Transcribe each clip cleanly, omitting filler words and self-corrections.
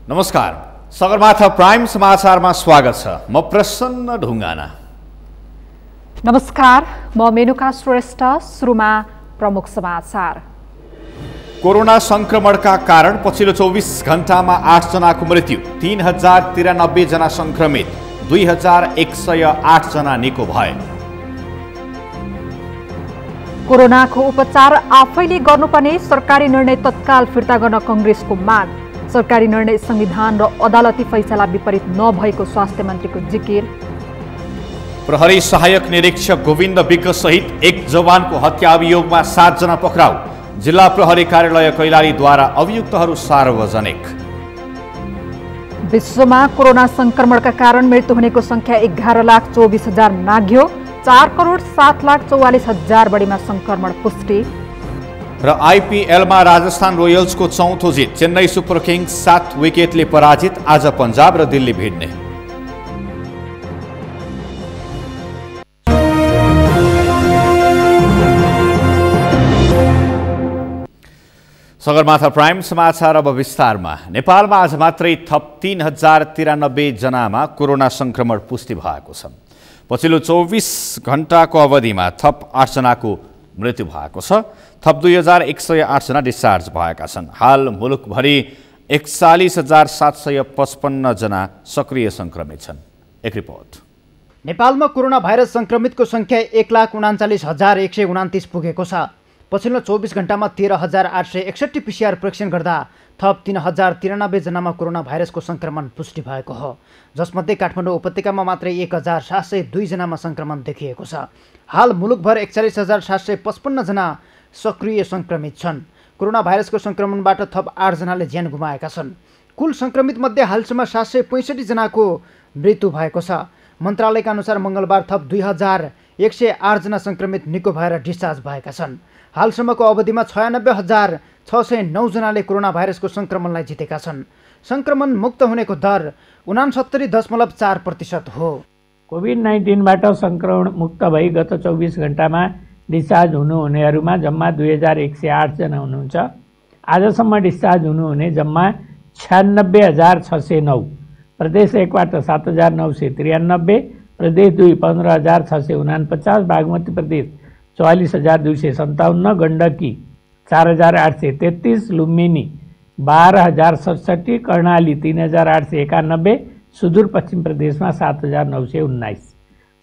नमस्कार, सगरमाथा प्राइम समाचारमा स्वागत छ। म प्रसन्न ढुङ्गाना। नमस्कार, म मेनुका श्रेष्ठ। सुरुमा प्रमुख समाचार। कोरोना संक्रमणका कारण पछिल्लो 24 घण्टामा 8 जनाको मृत्यु, 3093 जना संक्रमित, 2108 जना निको भए। कोरोनाको उपचार आफैले गर्नुपर्ने सरकारी निर्णय तत्काल फिर्ता गर्न कांग्रेसको माग। सरकारी निर्णय संविधान र अदालती फैसला विपरीत नभएको स्वास्थ्य मन्त्रीको जिकिर। प्रहरी सहायक निरीक्षक गोविन्द विक सहित एक जवानको हत्या अभियोगमा 7 जना पक्राउ। जिल्ला प्रहरी कार्यालय कैलालीद्वारा अभियुक्तहरू सार्वजनिक। विश्वमा कोरोना संक्रमणका कारण मृत्यु हुनेको संख्या 11,24,000 नाघ्यो। 4,07,44,000 बढीमा संक्रमण पुष्टि। र आईपीएलमा राजस्थान रोयल्सको चौथो जित, चेन्नई सुपर किङ्स 7 विकेटले पराजित। आज पन्जाब र दिल्ली भिड्ने। सगरमाथा प्राइम समाचार अब विस्तारमा। नेपालमा आज मात्रै थप 3093 जनामा कोरोना संक्रमण पुष्टि भएको छ। पछिल्लो 24 घण्टाको अवधिमा थप 8 जनाको मृत्यु भएको छ। थप 2108 जना डिस्चार्ज भएका छन्। हाल मुलुकभरि 41,755 जना सक्रिय संक्रमित छन्। एक रिपोर्ट। नेपालमा कोरोना भाइरस संक्रमितको संख्या 1,39,129 पुगेको छ। पछिल्लो 24 घण्टामा 13,861 पीसीआर परीक्षण गर्दा थप 3,093 जनामा कोरोना भाइरसको संक्रमण पुष्टि भएको हो, जसमध्ये काठमाडौँ उपत्यकामा मात्रै 1,702 जनामा संक्रमण देखिएको छ। हाल मुलुकभर 41,755 जना सक्रिय संक्रमित छन्। कोरोना भाइरसको संक्रमणबाट थप 8 जनाले ज्यान गुमाएका छन्। कुल संक्रमित मध्ये हालसम्म 765 जनाको मृत्यु भएको छ। मन्त्रालयका अनुसार मंगलबार थप 2,108 जना संक्रमित निको भएर डिस्चार्ज भएका छन्। हालसम्मको अवधिमा 96,609 जनाले कोरोना भाइरसको संक्रमणलाई जितेका छन्। संक्रमण मुक्त हुनेको दर 69.4% हो। कोभिड-19बाट संक्रमण मुक्त भई गत 24 घण्टामा डिस्चार्ज हुनुहुनेहरूमा जम्मा 2,108 जना हुनुहुन्छ। आजसम्म डिस्चार्ज हुनुहुने जम्मा 96,609। प्रदेश 1बाट 7,993, प्रदेश 2 15,649, बागमती प्रदेश 44,257, गण्डकी 4,833, लुम्बिनी 12,067, कर्णाली 3,891, सुदूरपश्चिम प्रदेशमा 7,919।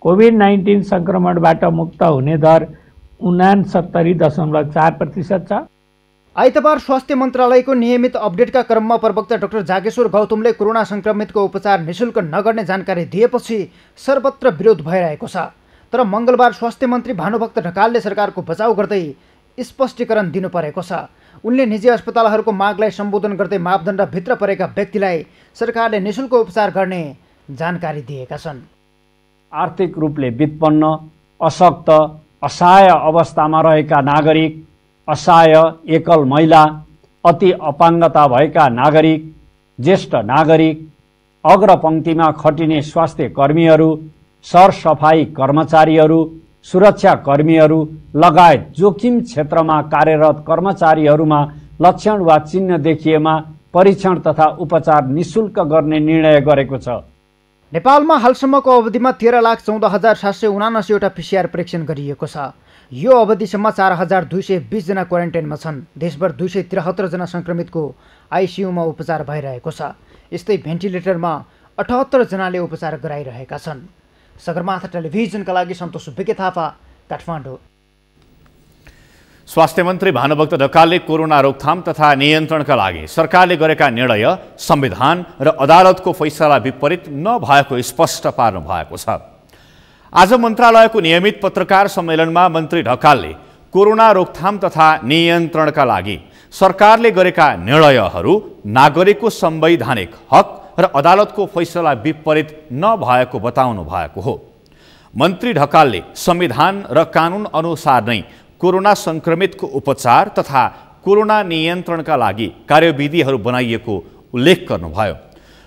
कोभिड-19 संक्रमणबाट मुक्त हुने दर 69.4% छ। आइतबार स्वास्थ्य मन्त्रालयको नियमित अपडेटका क्रममा प्रवक्ता डाक्टर जागेश्वर गौतमले कोरोना संक्रमितको उपचार निःशुल्क नगर्ने जानकारी दिएपछि सर्वत्र विरोध भइरहेको छ। तर मंगलबार स्वास्थ्य मन्त्री भानुभक्त ढकालले सरकारको बचाउ गर्दै स्पष्टीकरण दिनु परेको छ। उनले निजी अस्पतालहरूको मागलाई सम्बोधन गर्दै मापदण्डभित्र परेका व्यक्तिलाई सरकारले निःशुल्क उपचार गर्ने जानकारी दिएका छन्। आर्थिक रूपले विपन्न, अशक्त, असहाय अवस्थामा रहेका नागरिक, असहाय एकल महिला, अति अपाङ्गता भएका नागरिक, ज्येष्ठ नागरिक, अग्रपङ्क्तिमा खटिने स्वास्थ्य कर्मीहरू, सरसफाई कर्मचारीहरू, सुरक्षा कर्मीहरू लगायत जोखिम क्षेत्रमा कार्यरत कर्मचारीहरूमा लक्षण वा चिन्ह देखिएमा परीक्षण तथा उपचार निःशुल्क गर्ने निर्णय गरेको छ। नेपालमा हालसम्मको अवधिमा 13,14,779 वटा पीसीआर परीक्षण गरिएको छ। यो अवधिसम्म 4,220 जना क्वारेन्टाइनमा छन्। देशभर 273 जना संक्रमितको आइसियुमा उपचार भइरहेको छ। यस्तै भेन्टिलेटरमा 78 जनाले उपचार गराइरहेका छन्। सगरमाथा टेलिभिजनका लागि सन्तोष विके थापा, काठमाडौँ। स्वास्थ्य मन्त्री भानुभक्त ढकालले कोरोना रोकथाम तथा नियन्त्रणका लागि सरकारले गरेका निर्णय संविधान र अदालतको फैसला विपरीत नभएको स्पष्ट पार्नु भएको छ। आज मन्त्रालयको नियमित पत्रकार सम्मेलनमा मन्त्री ढकालले कोरोना रोकथाम तथा नियन्त्रणका लागि सरकारले गरेका निर्णयहरू नागरिकको संवैधानिक हक र अदालतको फैसला विपरीत नभएको बताउनु भएको हो। मन्त्री ढकालले संविधान र कानुन अनुसार नै कोरोना संक्रमितको उपचार तथा कोरोना नियन्त्रणका लागि कार्यविधिहरू बनाइएको उल्लेख गर्नुभयो।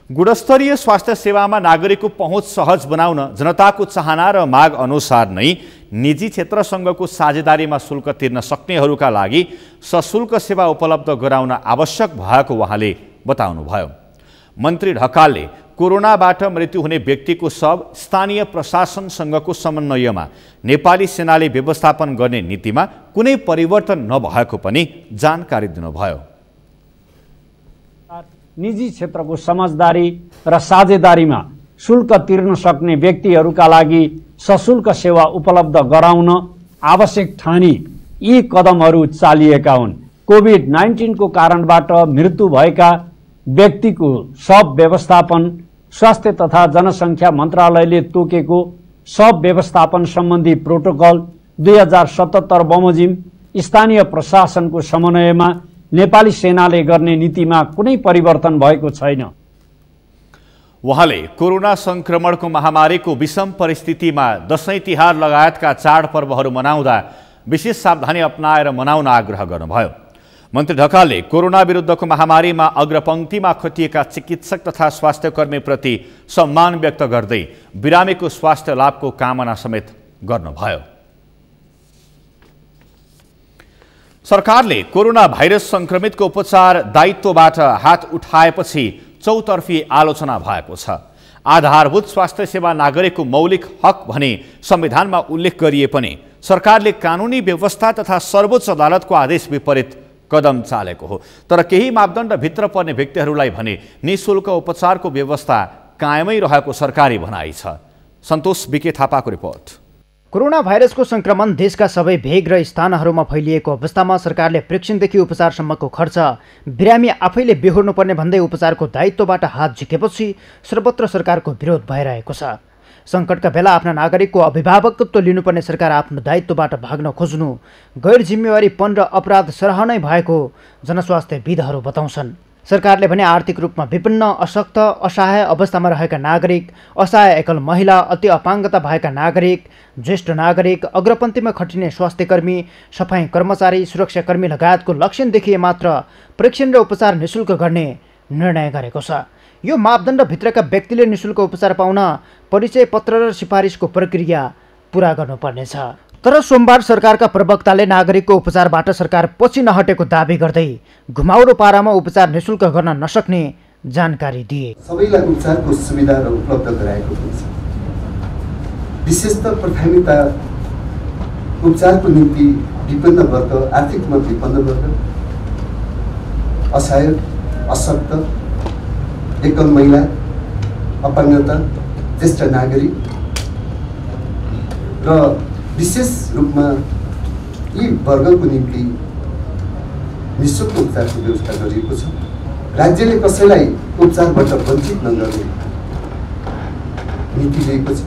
गुणस्तरीय स्वास्थ्य सेवामा नागरिकको पहुँच सहज बनाउन जनताको चाहना र माग अनुसार नै निजी क्षेत्रसँगको साझेदारीमा शुल्क तिर्न सक्नेहरूका लागि सशुल्क सेवा उपलब्ध गराउन आवश्यक भएको उहाँले बताउनुभयो। मन्त्री ढकालले कोरोनाबाट मृत्यु हुने व्यक्तिको शव स्थानीय प्रशासनसँगको समन्वयमा नेपाली सेनाले व्यवस्थापन गर्ने नीतिमा कुनै परिवर्तन नभएको पनि जानकारी दिनुभयो। निजी क्षेत्रको समझदारी र साझेदारीमा शुल्क तिर्न सक्ने व्यक्तिहरूका लागि सशुल्क सेवा उपलब्ध गराउन आवश्यक ठानी यी कदमहरू चालिएका हुन्। कोभिड-19 को कारणबाट मृत्यु भएका व्यक्तिको शव व्यवस्थापन स्वास्थ्य तथा जनसङ्ख्या मन्त्रालयले तोकेको शव व्यवस्थापन सम्बन्धी प्रोटोकल 2077 बमोजिम स्थानीय प्रशासनको समन्वयमा नेपाली सेनाले गर्ने नीतिमा कुनै परिवर्तन भएको छैन। उहाँले कोरोना संक्रमणको महामारीको विषम परिस्थितिमा दशैं तिहार लगायतका चाडपर्वहरू मनाउँदा विशेष सावधानी अपनाएर मनाउन आग्रह गर्नुभयो। मन्त्री ढकालले कोरोना विरुद्धको महामारीमा अग्रपङ्क्तिमा खटिएका चिकित्सक तथा स्वास्थ्यकर्मीप्रति सम्मान व्यक्त गर्दै बिरामीको स्वास्थ्य लाभको कामना समेत गर्नुभयो। सरकारले कोरोना भाइरस संक्रमितको उपचार दायित्वबाट हात उठाएपछि चौतर्फी आलोचना भएको छ। आधारभूत स्वास्थ्य सेवा नागरिकको मौलिक हक भनी संविधानमा उल्लेख गरिए पनि सरकारले कानुनी व्यवस्था तथा सर्वोच्च अदालतको आदेश विपरीत कदम चालेको हो। तर केही मापदण्डभित्र पर्ने व्यक्तिहरूलाई भने निःशुल्क उपचारको व्यवस्था कायमै रहेको सरकारी भनाइ छ। सन्तोष बिके थापाको रिपोर्ट। कोरोना भाइरसको संक्रमण देशका सबै भेग र स्थानहरूमा फैलिएको अवस्थामा सरकारले प्रेक्षणदेखि उपचारसम्मको खर्च बिरामी आफैले बेहोर्नुपर्ने भन्दै उपचारको दायित्वबाट हात झिकेपछि सर्वत्र सरकारको विरोध भइरहेको छ। सङ्कटका बेला आफ्ना नागरिकको अभिभावकत्व लिनुपर्ने सरकार आफ्नो दायित्वबाट भाग्न खोज्नु गैर जिम्मेवारीपन र अपराध सरह नै भएको जनस्वास्थ्यविदहरू बताउँछन्। सरकारले भने आर्थिक रूपमा विपन्न, अशक्त, असहाय अवस्थामा रहेका नागरिक, असहाय एकल महिला, अति अपाङ्गता भएका नागरिक, ज्येष्ठ नागरिक, अग्रपन्थीमा खटिने स्वास्थ्यकर्मी, सफाई कर्मचारी, सुरक्षाकर्मी लगायतको लक्षण देखिए मात्र परीक्षण र उपचार निःशुल्क गर्ने निर्णय गरेको छ। यो मापदण्डभित्रका व्यक्तिले निःशुल्क उपचार पाउन परिचय पत्र र सिफारिसको प्रक्रिया पुरा गर्नुपर्नेछ। तर सोमबार सरकारका प्रवक्ताले नागरिकको उपचारबाट सरकार पछि नहटेको दाबी गर्दै घुमाउरो पारामा उपचार निःशुल्क गर्न नसक्ने जानकारी दिए। सबैलाई उपचारको सुविधा र उपलब्ध गराएको हुन्छ। विशेषतः प्राथमिकता उपचारको निम्ति विपन्न वर्ग, आर्थिक रूपमा विपन्न वर्ग, असहाय, अशक्त, एकल महिला, अपाङ्गता, ज्येष्ठ नागरिक र विशेष रूपमा यी वर्गको निम्ति निःशुल्क उपचारको व्यवस्था गरिएको छ। राज्यले कसैलाई उपचारबाट वञ्चित नगर्ने नीति लिएको छ।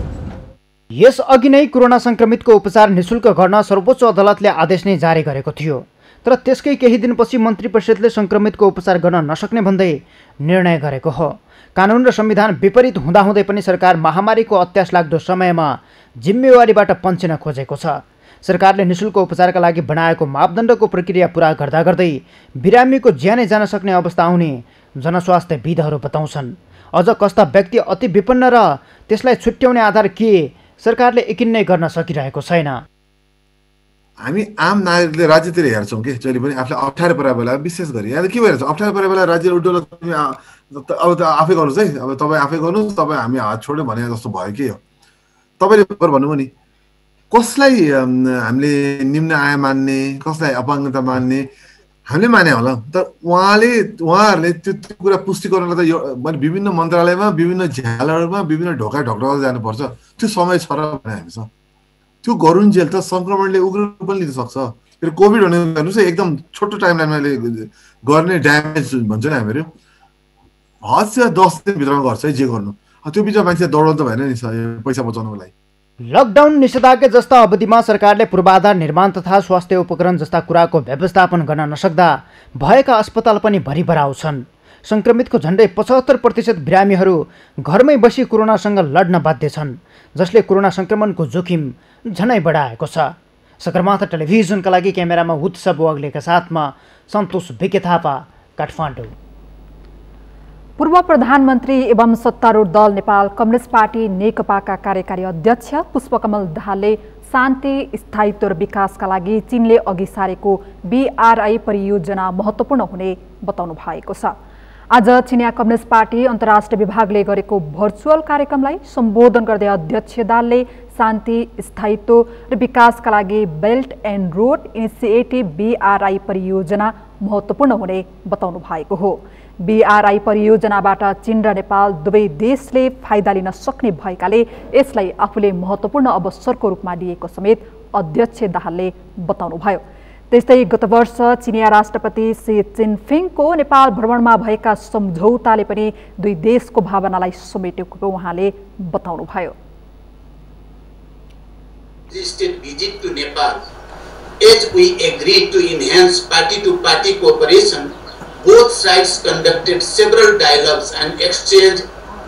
यसअघि नै कोरोना संक्रमितको उपचार निःशुल्क गर्न सर्वोच्च अदालतले आदेश नै जारी गरेको थियो। तर त्यसकै केही दिनपछि मन्त्री परिषदले संक्रमितको उपचार गर्न नसक्ने भन्दै निर्णय गरेको हो। कानुन र संविधान विपरीत हुँदाहुँदै पनि सरकार महामारीको अत्यास लाग्दो समयमा जिम्मेवारीबाट पन्छिन खोजेको छ। सरकारले निःशुल्क उपचारका लागि बनाएको मापदण्डको प्रक्रिया पुरा गर्दा गर्दै बिरामीको ज्यानै जान सक्ने अवस्था आउने जनस्वास्थ्यविदहरू बताउँछन्। अझ कस्ता व्यक्ति अति विपन्न र त्यसलाई छुट्याउने आधार के सरकारले यकिन गर्न सकिरहेको छैन। हामी आम नागरिकले राज्यतिर हेर्छौँ कि जहिले पनि आफूलाई अप्ठ्यारो परेको बेला विशेष गरी यहाँ के भइरहेछ, अप्ठ्यारो परेको बेला राज्यले उल्टो अब त आफै गर्नुहोस् है, अब तपाईँ आफै गर्नुहोस्, तपाईँ हामी हात छोड्यो भने जस्तो भयो के हो। तपाईँले भन्नुभयो नि कसलाई हामीले निम्न आय मान्ने, कसलाई अपाङ्गता मान्ने हामीले माने होला, तर उहाँहरूले त्यो कुरा पुष्टिकरणलाई त यो विभिन्न मन्त्रालयमा, विभिन्न झ्यालहरूमा, विभिन्न ढोका ढोक्रा जानुपर्छ। त्यो समय छ र भने हामीसँग त्यो गरुन्जेल त सङ्क्रमणले उग्र पनि लिन सक्छ। फेरि कोभिड भने हेर्नुहोस् है, एकदम छोटो टाइमलाइनमा गर्ने ड्यामेज भन्छ नि हामीहरू, हद से 10 दिनभित्रमा गर्छ है जे गर्नु। त्यो बिचमा मान्छे दौडाउनु त भएन नि पैसा बचाउनको लागि। लकडाउन निषेधाज्ञा जस्ता अवधिमा सरकारले पूर्वाधार निर्माण तथा स्वास्थ्य उपकरण जस्ता कुराको व्यवस्थापन गर्न नसक्दा भएका अस्पताल पनि भरिभराउ छन्। संक्रमितको झन्डै 75% बिरामीहरू घरमै बसी कोरोनासँग लड्न बाध्य छन्, जसले कोरोना संक्रमणको जोखिम झनै बढाएको छ। सगरमाथा टेलिभिजनका लागि क्यामेरामा उत्सव वाग्लेका साथमा सन्तोष बिके थापा, काठमाडौँ। पूर्व प्रधानमन्त्री एवं सत्तारूढ दल नेपाल कम्युनिस्ट पार्टी नेकपाका कार्यकारी अध्यक्ष पुष्पकमल दाहालले शान्ति, स्थायित्व र विकासका लागि चीनले अघि सारेको BRI परियोजना महत्त्वपूर्ण हुने बताउनु भएको छ। आज चिनिया कम्युनिस्ट पार्टी अन्तर्राष्ट्रिय विभागले गरेको भर्चुअल कार्यक्रमलाई सम्बोधन गर्दै अध्यक्ष दालले शान्ति, स्थायित्व र विकासका लागि belt and road initiative BRI परियोजना महत्त्वपूर्ण हुने बताउनु भएको हो। BRI परियोजनाबाट चीन र नेपाल दुवै देशले फाइदा लिन सक्ने भएकाले यसलाई आफूले महत्त्वपूर्ण अवसरको रूपमा लिएको समेत अध्यक्ष दाहालले बताउनुभयो। त्यस्तै गत वर्ष चिनिया राष्ट्रपति सी जिनपिङको नेपाल भ्रमणमा भएका सम्झौताले पनि दुई देशको भावनालाई समेटेको उहाँले बताउनुभयो। Visit to Nepal, as we agreed to enhance party-to-party cooperation, both sides conducted several dialogues and exchange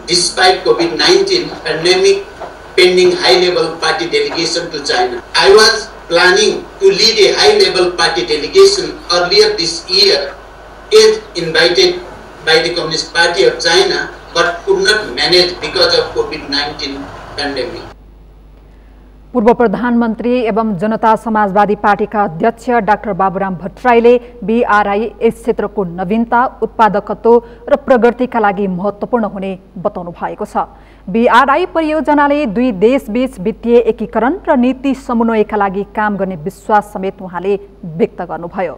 despite COVID-19 pandemic pending high-level party delegation to China. I was planning to lead a high-level party delegation earlier this year as invited by the Communist Party of China but could not manage because of COVID-19 pandemic. पूर्व प्रधानमन्त्री एवं जनता समाजवादी पार्टीका अध्यक्ष doctor Baburam भट्टराईले BRI यस क्षेत्रको नवीनता, उत्पादकत्व र प्रगतिका लागि महत्त्वपूर्ण हुने बताउनु भएको छ। BRI परियोजनाले दुई देशबीच वित्तीय एकीकरण र नीति समन्वयका लागि काम गर्ने विश्वास समेत उहाँले व्यक्त गर्नुभयो।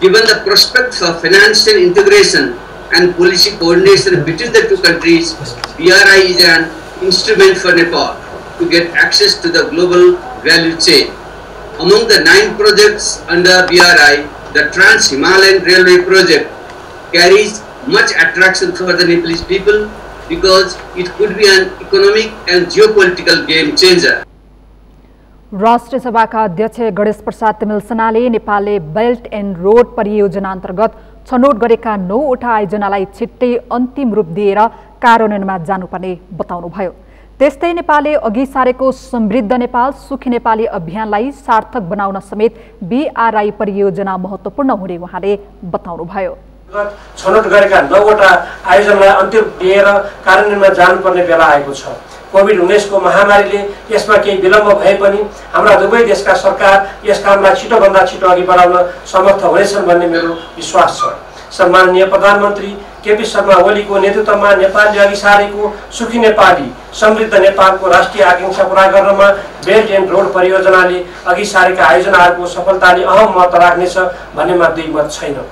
Given the prospects of financial integration and policy coordination between the two countries, BRI is an instrument for Nepal to get access to the global value chain. Among the 9 projects under BRI, the Trans-Himalayan Railway project carries much attraction for the Nepalese people because it could be an economic and geopolitical game changer. राष्ट्रिय सभाका अध्यक्ष गणेश प्रसाद तिमिल्सनाले नेपालले belt and road परियोजना अन्तर्गत छनौट गरेका 9वटा आयोजनालाई छिट्टै अन्तिम रूप दिएर कार्यान्वयनमा जानुपर्ने बताउनुभयो। त्यस्तै नेपालले अघि सारेको समृद्ध नेपाल सुखी नेपाली अभियानलाई सार्थक बनाउन समेत BRI परियोजना महत्त्वपूर्ण हुने उहाँले बताउनुभयो। छनौट गरेका 9वटा आयोजनालाई अन्तिम दिएर कार्यान्वयनमा जानुपर्ने बेला आएको छ। कोभिड-19 को महामारीले यसमा केही विलम्ब भए पनि हाम्रा दुवै देशका सरकार यस कामलाई छिटोभन्दा छिटो अघि बढाउन समर्थ हुनेछन् भन्ने मेरो विश्वास छ। सम्माननीय प्रधानमन्त्री केपी शर्मा ओलीको नेतृत्वमा नेपालले अघि सारेको सुखी नेपाली समृद्ध नेपालको राष्ट्रिय आकांक्षा पूरा गर्नमा बेल्ट एन्ड रोड परियोजनाले अघि सारेका आयोजनाहरूको सफलताले अहम महत्त्व राख्नेछ भन्नेमा दुई मत छैन।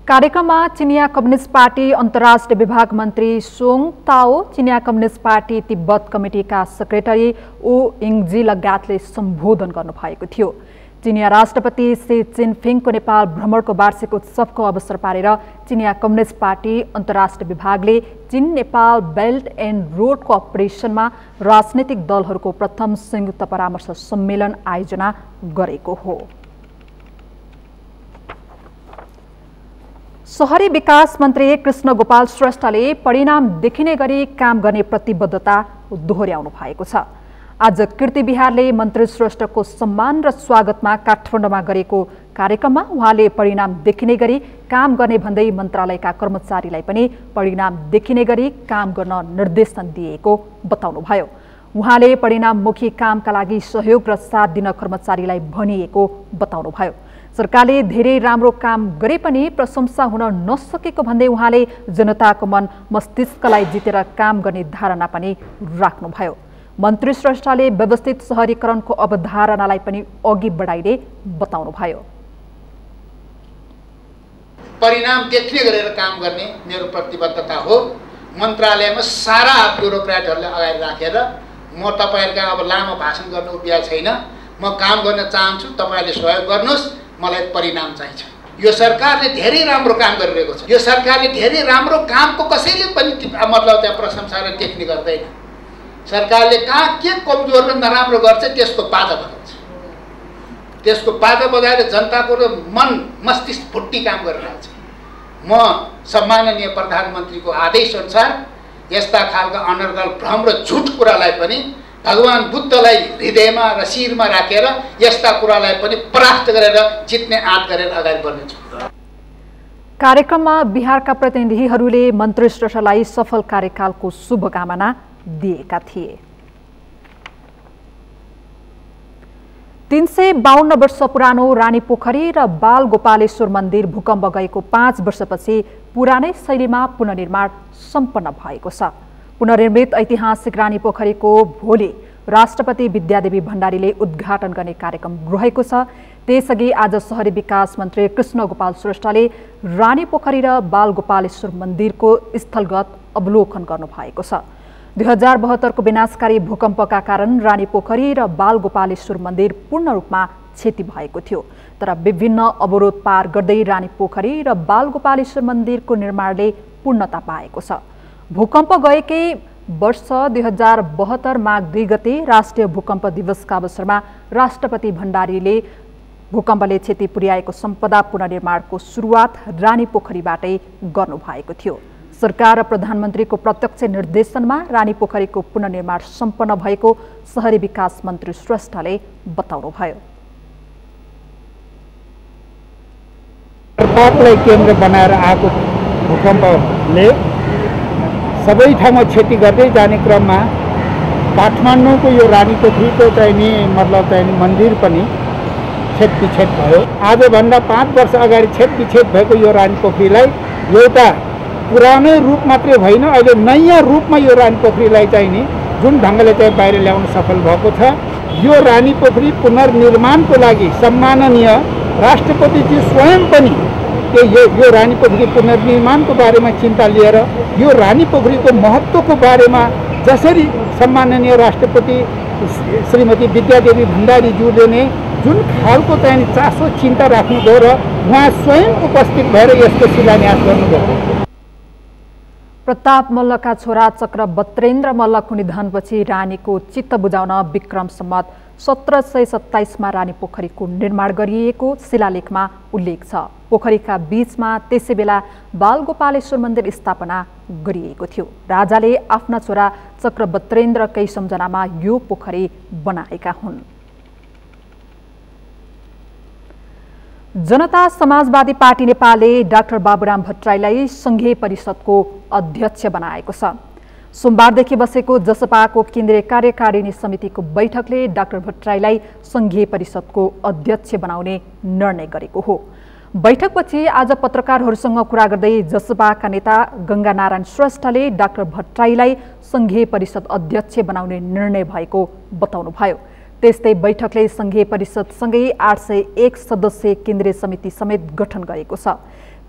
कार्यक्रममा चिनिया कम्युनिस्ट पार्टी अन्तर्राष्ट्रिय विभाग मन्त्री सोङ ताओ, चिनिया कम्युनिस्ट पार्टी तिब्बत कमिटीका सेक्रेटरी ओ इङजी लगायतले सम्बोधन गर्नुभएको थियो। चिनिया राष्ट्रपति सी जिनपिङको नेपाल भ्रमणको वार्षिक उत्सवको अवसर पारेर चिनिया कम्युनिस्ट पार्टी अन्तर्राष्ट्रिय विभागले चीन नेपाल बेल्ट एन्ड रोडको अपरेसनमा राजनैतिक दलहरूको प्रथम संयुक्त परामर्श सम्मेलन आयोजना गरेको हो। शहरी विकास मन्त्री कृष्ण गोपाल श्रेष्ठले परिणाम देखिने गरी काम गर्ने प्रतिबद्धता दोहोर्याउनु भएको छ। आज कीर्ति विहारले मन्त्री श्रेष्ठको सम्मान र स्वागतमा काठमाडौँमा गरेको कार्यक्रममा उहाँले परिणाम देखिने गरी काम गर्ने भन्दै मन्त्रालयका कर्मचारीलाई पनि परिणाम देखिने गरी काम गर्न निर्देशन दिएको बताउनुभयो। उहाँले परिणाममुखी कामका लागि सहयोग र साथ दिन कर्मचारीलाई भनिएको बताउनुभयो। सरकारले धेरै राम्रो काम गरे पनि प्रशंसा हुन नसकेको भन्दै उहाँले जनताको मन मस्तिष्कलाई जितेर काम गर्ने धारणा पनि राख्नुभयो। मन्त्री श्रेष्ठले व्यवस्थित शहरीकरणको अवधारणालाई पनि अघि बढाइले बताउनुभयो। परिणाम देख्ने गरेर काम गर्ने मेरो प्रतिबद्धता हो। मन्त्रालयमा सारा ब्युरोक्रेटहरूलाई अगाडि राखेर म तपाईहरुका अब लामो भाषण गर्नु उपाय छैन, म काम गर्न चाहन्छु, तपाईहरुले सहयोग गर्नुस्, मलाई परिणाम चाहिन्छ। यो सरकारले धेरै राम्रो काम गरिरहेको छ। यो सरकारले धेरै राम्रो कामको कसैले पनि मतलब त्यहाँ प्रशंसा र टेक्निक गर्दैन। सरकारले कहाँ के कमजोर र नराम्रो गर्छ त्यसको बाजा बजाउँछ। त्यसको बाजा बजाएर जनताको मन मस्तिष्क फुट्टी काम गरिरहेछ। म सम्माननीय प्रधानमन्त्रीको आदेश अनुसार यस्ता खालका अनर्गल भ्रम र झुट कुरालाई पनि भगवान बुद्धलाई हृदयमा र शिरमा राखेर यस्ता कुरालाई पनि परास्त गरेर जित्ने आँट गरेर अगाडि बढ्नेछु। कार्यक्रममा बिहारका प्रतिनिधिहरूले मन्त्री श्रेष्ठलाई सफल कार्यकालको शुभकामना दिएका थिए। 352 वर्ष पुरानो रानीपोखरी र बालगोपालेश्वर मन्दिर भूकम्प गएको 5 वर्षपछि पुरानै शैलीमा पुनर्निर्माण सम्पन्न भएको छ। पुनर्निर्मित ऐतिहासिक रानीपोखरीको भोलि राष्ट्रपति विद्यादेवी भण्डारीले उद्घाटन गर्ने कार्यक्रम रहेको छ। त्यसअघि आज शहरी विकास मन्त्री कृष्ण गोपाल श्रेष्ठले रानीपोखरी र बालगोपालेश्वर मन्दिरको स्थलगत अवलोकन गर्नुभएको छ। 2072 को विनाशकारी भूकम्पका कारण रानीपोखरी र बालगोपालेश्वर मन्दिर पूर्ण रूपमा क्षति भएको थियो। तर विभिन्न अवरोध पार गर्दै रानीपोखरी र बालगोपालेश्वर मन्दिरको निर्माणले पूर्णता पाएको छ। भूकम्प गएकै वर्ष 2072 माघ 2 गते राष्ट्रिय भूकम्प दिवसका अवसरमा राष्ट्रपति भण्डारीले भूकम्पले क्षति पुर्याएको सम्पदा पुनर्निर्माणको सुरुवात रानीपोखरीबाटै गर्नुभएको थियो। सरकार र प्रधानमन्त्रीको प्रत्यक्ष निर्देशनमा रानीपोखरीको पुनर्निर्माण सम्पन्न भएको शहरी विकास मन्त्री श्रेष्ठले बताउनुभयो। सरकारलाई केन्द्र बनाएर आएको भूकम्पले सबै ठाउँमा क्षति गर्दै जाने क्रममा काठमाडौँको यो रानीपोखरीको चाहिँ मन्दिर पनि क्षत भयो। आजभन्दा 5 वर्ष अगाडि क्षत भएको यो रानीपोखरीलाई एउटा पुरानै रूप मात्रै होइन, अहिले नयाँ रूपमा यो रानीपोखरीलाई चाहिँ नि जुन ढङ्गले चाहिँ बाहिर ल्याउन सफल भएको छ। यो रानीपोखरी पुनर्निर्माणको लागि सम्माननीय राष्ट्रपतिजी स्वयं पनि यो रानीपोखरी पुनर्निर्माणको बारेमा चिन्ता लिएर यो रानीपोखरीको महत्त्वको बारेमा जसरी सम्माननीय राष्ट्रपति श्रीमती विद्यादेवी भण्डारीज्यूले नै जुन खालको चाहिँ चासो चिन्ता राख्नुभयो र उहाँ स्वयं उपस्थित भएर यसको शिलान्यास गर्नुभयो। प्रताप मल्लका छोरा चक्र बत्रेन्द्र मल्लको निधनपछि रानीको चित्त बुझाउन विक्रम सम्वत 1727 मा रानीपोखरीको निर्माण गरिएको शिलालेखमा उल्लेख छ। पोखरीका बीचमा त्यसैबेला बालगोपालेश्वर मन्दिर स्थापना गरिएको थियो। राजाले आफ्ना छोरा चक्र बत्रेन्द्रकै सम्झनामा यो पोखरी बनाएका हुन्। जनता समाजवादी पार्टी नेपालले डाक्टर बाबुराम भट्टराईलाई संघीय परिषदको अध्यक्ष बनाएको छ। सोमबारदेखि बसेको जसपाको केन्द्रीय कार्यकारिणी समितिको बैठकले डाक्टर भट्टराईलाई संघीय परिषदको अध्यक्ष बनाउने निर्णय गरेको हो। बैठकपछि आज पत्रकारहरूसँग कुरा गर्दै जसपाका नेता गंगानारायण श्रेष्ठले डाक्टर भट्टराईलाई संघीय परिषद अध्यक्ष बनाउने निर्णय भएको बताउनुभयो। त्यस्तै बैठकले संघीय परिषदसँगै 801 सदस्यीय केन्द्रीय समिति समेत गठन गरेको छ।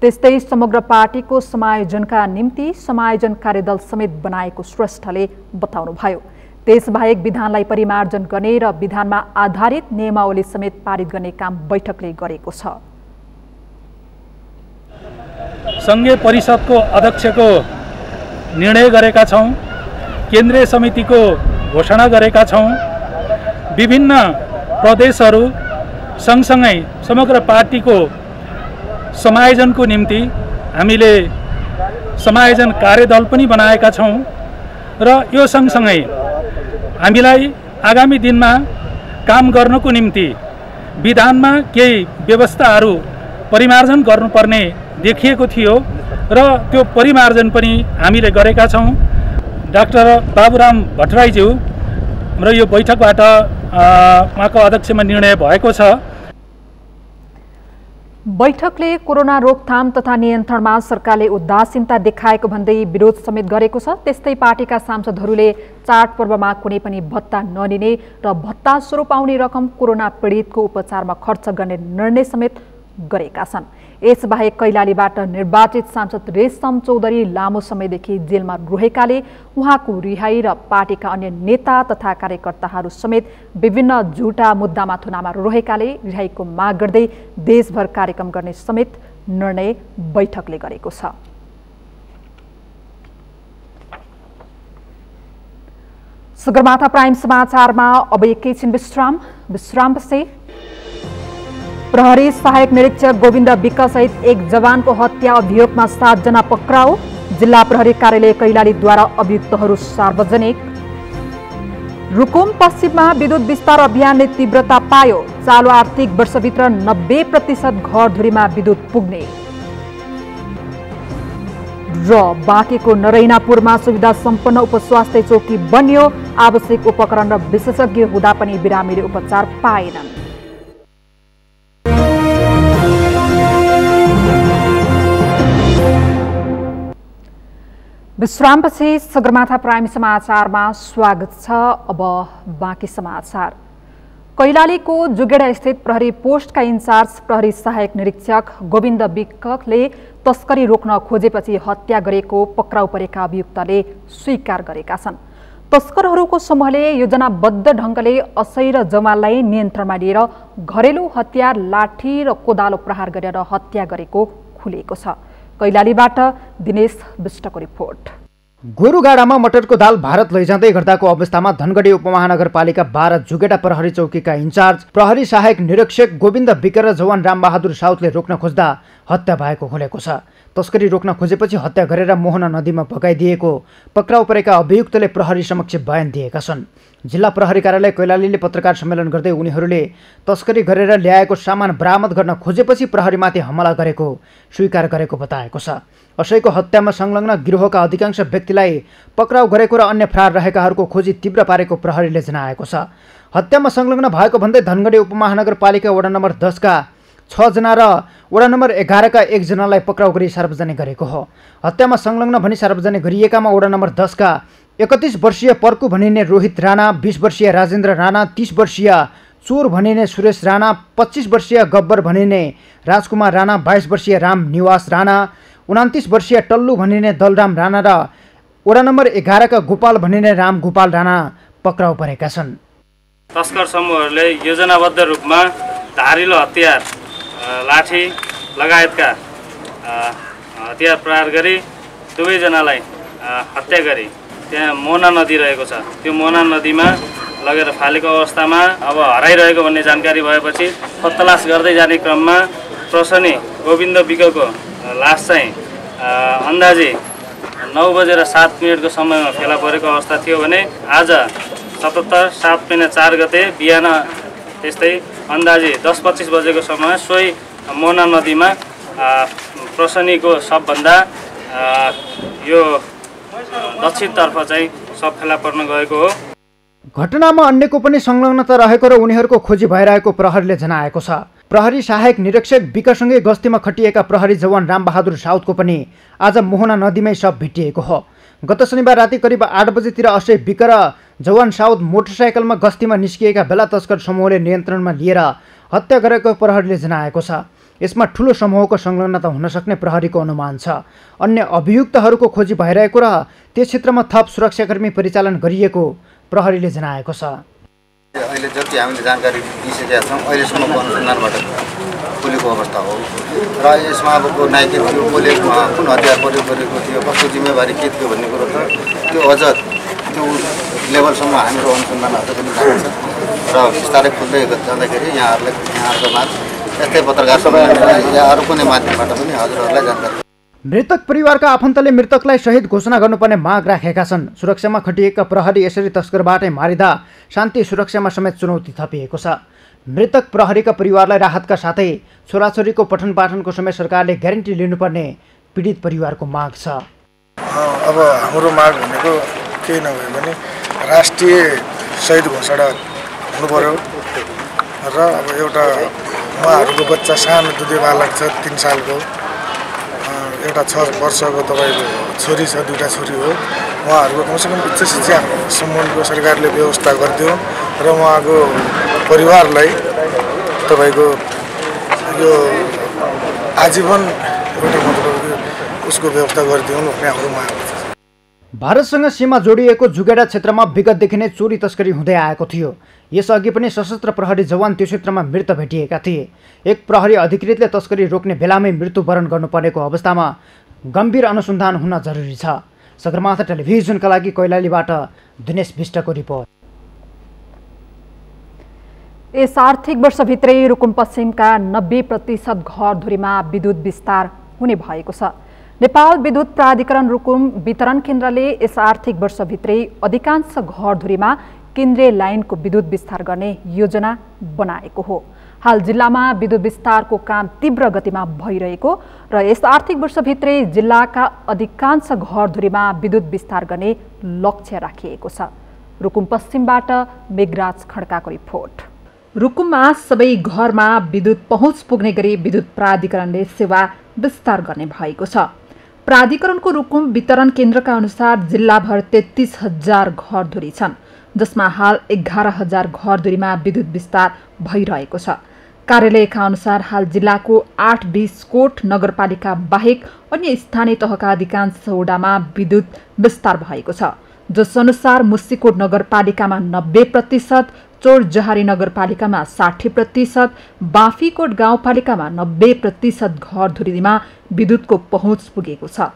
त्यस्तै समग्र पार्टीको समायोजनका निम्ति समायोजन कार्यदल समेत बनाएको श्रेष्ठले बताउनुभयो। त्यसबाहेक विधानलाई परिमार्जन गर्ने र विधानमा आधारित नियमावली समेत पारित गर्ने काम बैठकले गरेको छ। संघीय परिषदको अध्यक्षको निर्णय गरेका छौं, केन्द्रीय समितिको घोषणा गरेका छौं। विभिन्न प्रदेशहरू सँगसँगै समग्र पार्टीको समायोजनको निम्ति हामीले समायोजन कार्यदल पनि बनाएका छौं र यो सँगसँगै हामीलाई आगामी दिनमा काम गर्नको निम्ति विधानमा केही व्यवस्थाहरू परिमार्जन गर्नुपर्ने देखिएको थियो र त्यो परिमार्जन पनि हामीले गरेका छौं। डाक्टर बाबुराम भट्टराईज्यू र यो बैठकबाट उहाँको अध्यक्षमा निर्णय भएको छ। बैठकले कोरोना रोकथाम तथा नियन्त्रणमा सरकारले उदासीनता देखाएको भन्दै विरोध समेत गरेको छ। त्यस्तै पार्टीका सांसदहरूले चाडपर्वमा कुनै पनि भत्ता नलिने र भत्ता स्वरूप आउने रकम कोरोना पीडितको उपचारमा खर्च गर्ने निर्णय समेत गरेका छन्। यसबाहेक कैलालीबाट निर्वाचित सांसद रेशम चौधरी लामो समयदेखि जेलमा रहेकाले उहाँको रिहाई र पार्टीका अन्य नेता तथा कार्यकर्ताहरू समेत विभिन्न झुटा मुद्दामा थुनामा रहेकाले रिहाईको माग गर्दै देशभर कार्यक्रम गर्ने समेत निर्णय बैठकले गरेको छ। सगरमाथा प्राइम समाचारमा अब एकैछिन विश्रामपछि प्रहरी सहायक निरीक्षक गोविन्द विक्क सहित एक जवानको हत्या अभियोगमा 7 जना पक्राउ। जिल्ला प्रहरी कार्यालय कैलालीद्वारा अभियुक्तहरू सार्वजनिक। रुकुम पश्चिममा विद्युत विस्तार अभियानले तीव्रता पायो। चालु आर्थिक वर्षभित्र 90% घरधुरीमा विद्युत पुग्ने। र बाँकेको नरैनापुरमा सुविधा सम्पन्न उपस्वास्थ्य चौकी बन्यो। आवश्यक उपकरण र विशेषज्ञ हुँदा पनि बिरामीले उपचार पाएनन्। विश्रामपछि सगरमाथा प्राइम समाचारमा स्वागत छ। अब बाँकी समाचार। कैलालीको जुगेडा स्थित प्रहरी पोस्टका इन्चार्ज प्रहरी सहायक निरीक्षक गोविन्द विकले तस्करी रोक्न खोजेपछि हत्या गरेको पक्राउ परेका अभियुक्तले स्वीकार गरेका छन्। तस्करहरूको समूहले योजनाबद्ध ढङ्गले असै र जमाललाई नियन्त्रणमा लिएर घरेलु हतियार लाठी र कोदालो प्रहार गरेर हत्या गरेको खुलेको छ। कैलालीबाट दिनेश विष्टको रिपोर्ट। गोरुगाडामा मटरको दाल भारत लैजाँदै गर्दाको अवस्थामा धनगढी उपमहानगरपालिका 12 जुगेडा प्रहरी चौकीका इन्चार्ज प्रहरी सहायक निरीक्षक गोविन्द विक र जवान रामबहादुर साउदले रोक्न खोज्दा हत्या भएको खुलेको छ। तस्करी रोक्न खोजेपछि हत्या गरेर मोहना नदीमा भगाइदिएको पक्राउ परेका अभियुक्तले प्रहरी समक्ष बयान दिएका छन्। जिल्ला प्रहरी कार्यालय कैलालीले पत्रकार सम्मेलन गर्दै उनीहरूले तस्करी गरेर ल्याएको सामान बरामद गर्न खोजेपछि प्रहरीमाथि हमला गरेको स्वीकार गरेको बताएको छ। असैको हत्यामा संलग्न गिरोहका अधिकांश व्यक्तिलाई पक्राउ गरेको र अन्य फरार रहेकाहरूको खोजी तीव्र पारेको प्रहरीले जनाएको छ। हत्यामा संलग्न भएको भन्दै धनगढी उपमहानगरपालिका वडा नम्बर 10 का 6 जना र वडा नम्बर 11 का 1 जनालाई पक्राउ गरी सार्वजनिक गरेको हो। हत्यामा संलग्न भनी सार्वजनिक गरिएकामा वडा नम्बर 10 का 31 वर्षीय पर्कु भनिने रोहित राणा, 20 वर्षीय राजेन्द्र राणा, 30 वर्षीय चोर भनिने सुरेश राणा, 25 वर्षीय गब्बर भनिने राजकुमार राणा, 22 वर्षीय राम निवास राणा, 29 वर्षीय टल्लु भनिने दलराम राणा र वडा नम्बर 11 का गोपाल भनिने राम गोपाल राणा पक्राउ परेका छन्। तस्कर समूहहरूले योजनाबद्ध रूपमा धारिलो हतियार, लाठी लगायतका हतियार प्रहार गरी दुवैजनालाई हत्या गरी त्यहाँ मोहना नदी रहेको छ, त्यो मोहना नदीमा लगेर फालेको अवस्थामा अब हराइरहेको भन्ने जानकारी भएपछि खोजतलास गर्दै जाने क्रममा प्रसनी गोविन्द विकको लास चाहिँ अन्दाजी 9:07 को समयमा फेला परेको अवस्था थियो भने आज 77/7/4 गते बिहान त्यस्तै अन्दाजी 10:25 बजेको समयमा सोही मोहना नदीमा प्रसनीको सबभन्दा यो दक्षिणतर्फ चाहिँ सब फेला पर्न गएको हो। घटनामा अन्यको पनि संलग्नता रहेको र उनीहरूको खोजी भइरहेको प्रहरीले जनाएको छ। प्रहरी सहायक निरीक्षक विकसँगै गस्तीमा खटिएका प्रहरी जवान रामबहादुर साउदको पनि आज मोहना नदीमै शव भेटिएको हो। गत शनिबार राति करिब 8 बजेतिर असै विक र जवान साउद मोटरसाइकलमा गस्तीमा निस्किएका बेला तस्कर समूहले नियन्त्रणमा लिएर हत्या गरेको प्रहरीले जनाएको छ। यसमा ठूलो समूहको संलग्नता हुन सक्ने प्रहरीको अनुमान छ। अन्य अभियुक्तहरूको खोजी भइरहेको र त्यस क्षेत्रमा थप सुरक्षाकर्मी परिचालन गरिएको प्रहरीले जनाएको छ। अहिले जति हामीले जानकारी दिइसकेका छौँ अहिलेसम्मको अनुसन्धानबाट खुलेको अवस्था हो र यसमा अब को नाइके थियो, कसले कुन हतियार प्रयोग गरेको थियो, कसको जिम्मेवारी के थियो भन्ने कुरो त त्यो अझ त्यो लेभलसम्म हाम्रो अनुसन्धान अझ पनि जान्छ र बिस्तारै खुल्दै जाँदाखेरि यहाँहरूको माझ यस्तै पत्रकार सम्मेलन या अरू कुनै माध्यमबाट पनि हजुरहरूलाई जानकारी। मृतक परिवारका आफन्तले मृतकलाई शहीद घोषणा गर्नुपर्ने माग राखेका छन्। सुरक्षामा खटिएका प्रहरी यसरी तस्करबाटै मारिँदा शान्ति सुरक्षामा समेत चुनौती थपिएको छ। मृतक प्रहरीका परिवारलाई राहतका साथै छोराछोरीको पठन पाठनको समय सरकारले ग्यारेन्टी लिनुपर्ने पीडित परिवारको माग छ। अब हाम्रो माग भनेको केही नभए पनि राष्ट्रिय शहीद घोषणा हुनु पर्यो र अब एउटा उहाँहरूको बच्चा सानो दुधे बालक छ 3 सालको, एउटा 6 वर्षको तपाईँको छोरी छ, 2टा छोरी हो। उहाँहरूको कमसेकम उच्च शिक्षा सम्बन्धको सरकारले व्यवस्था गरिदियो र उहाँको परिवारलाई तपाईँको यो आजीवन एउटा मतलब उसको व्यवस्था गरिदिउन् भन्ने हाम्रो माग छ। भारतसँग सीमा जोडिएको जुगेडा क्षेत्रमा विगतदेखि नै चोरी तस्करी हुँदै आएको थियो। यसअघि पनि सशस्त्र प्रहरी जवान त्यो क्षेत्रमा मृत भेटिएका थिए। एक प्रहरी अधिकृतले तस्करी रोक्ने बेलामै मृत्युवरण गर्नुपर्नेको अवस्थामा गम्भीर अनुसन्धान हुन जरुरी छ। सगरमाथा टेलिभिजनका लागि कैलालीबाट दिनेश विष्टको रिपोर्ट। यस आर्थिक वर्षभित्रै रुकुम पश्चिमका 90% घरधुरीमा विद्युत विस्तार हुने भएको छ। नेपाल विद्युत प्राधिकरण रुकुम वितरण केन्द्रले यस आर्थिक वर्षभित्रै अधिकांश घरधुरीमा केन्द्रीय लाइनको विद्युत विस्तार गर्ने योजना बनाएको हो। हाल जिल्लामा विद्युत विस्तारको काम तीव्र गतिमा भइरहेको र यस आर्थिक वर्षभित्रै जिल्लाका अधिकांश घरधुरीमा विद्युत विस्तार गर्ने लक्ष्य राखिएको छ। रुकुम पश्चिमबाट मेघराज खड्काको रिपोर्ट। रुकुममा सबै घरमा विद्युत पहुँच पुग्ने गरी विद्युत प्राधिकरणले सेवा विस्तार गर्ने भएको छ। प्राधिकरणको रुकुम वितरण केन्द्रका अनुसार जिल्लाभर 33,000 घरधुरी छन्, जसमा हाल 11,000 घरधुरीमा विद्युत विस्तार भइरहेको छ। कार्यालयका अनुसार हाल जिल्लाको 8-20 कोट नगरपालिका बाहेक अन्य स्थानीय तहका अधिकांश वडामा विद्युत विस्तार भएको छ, जसअनुसार मुस्सिकोट नगरपालिकामा 90%, चोरजहारी नगरपालिकामा 60%, बाँफीकोट गाउँपालिकामा 90% घरधुरीमा विद्युतको पहुँच पुगेको छ।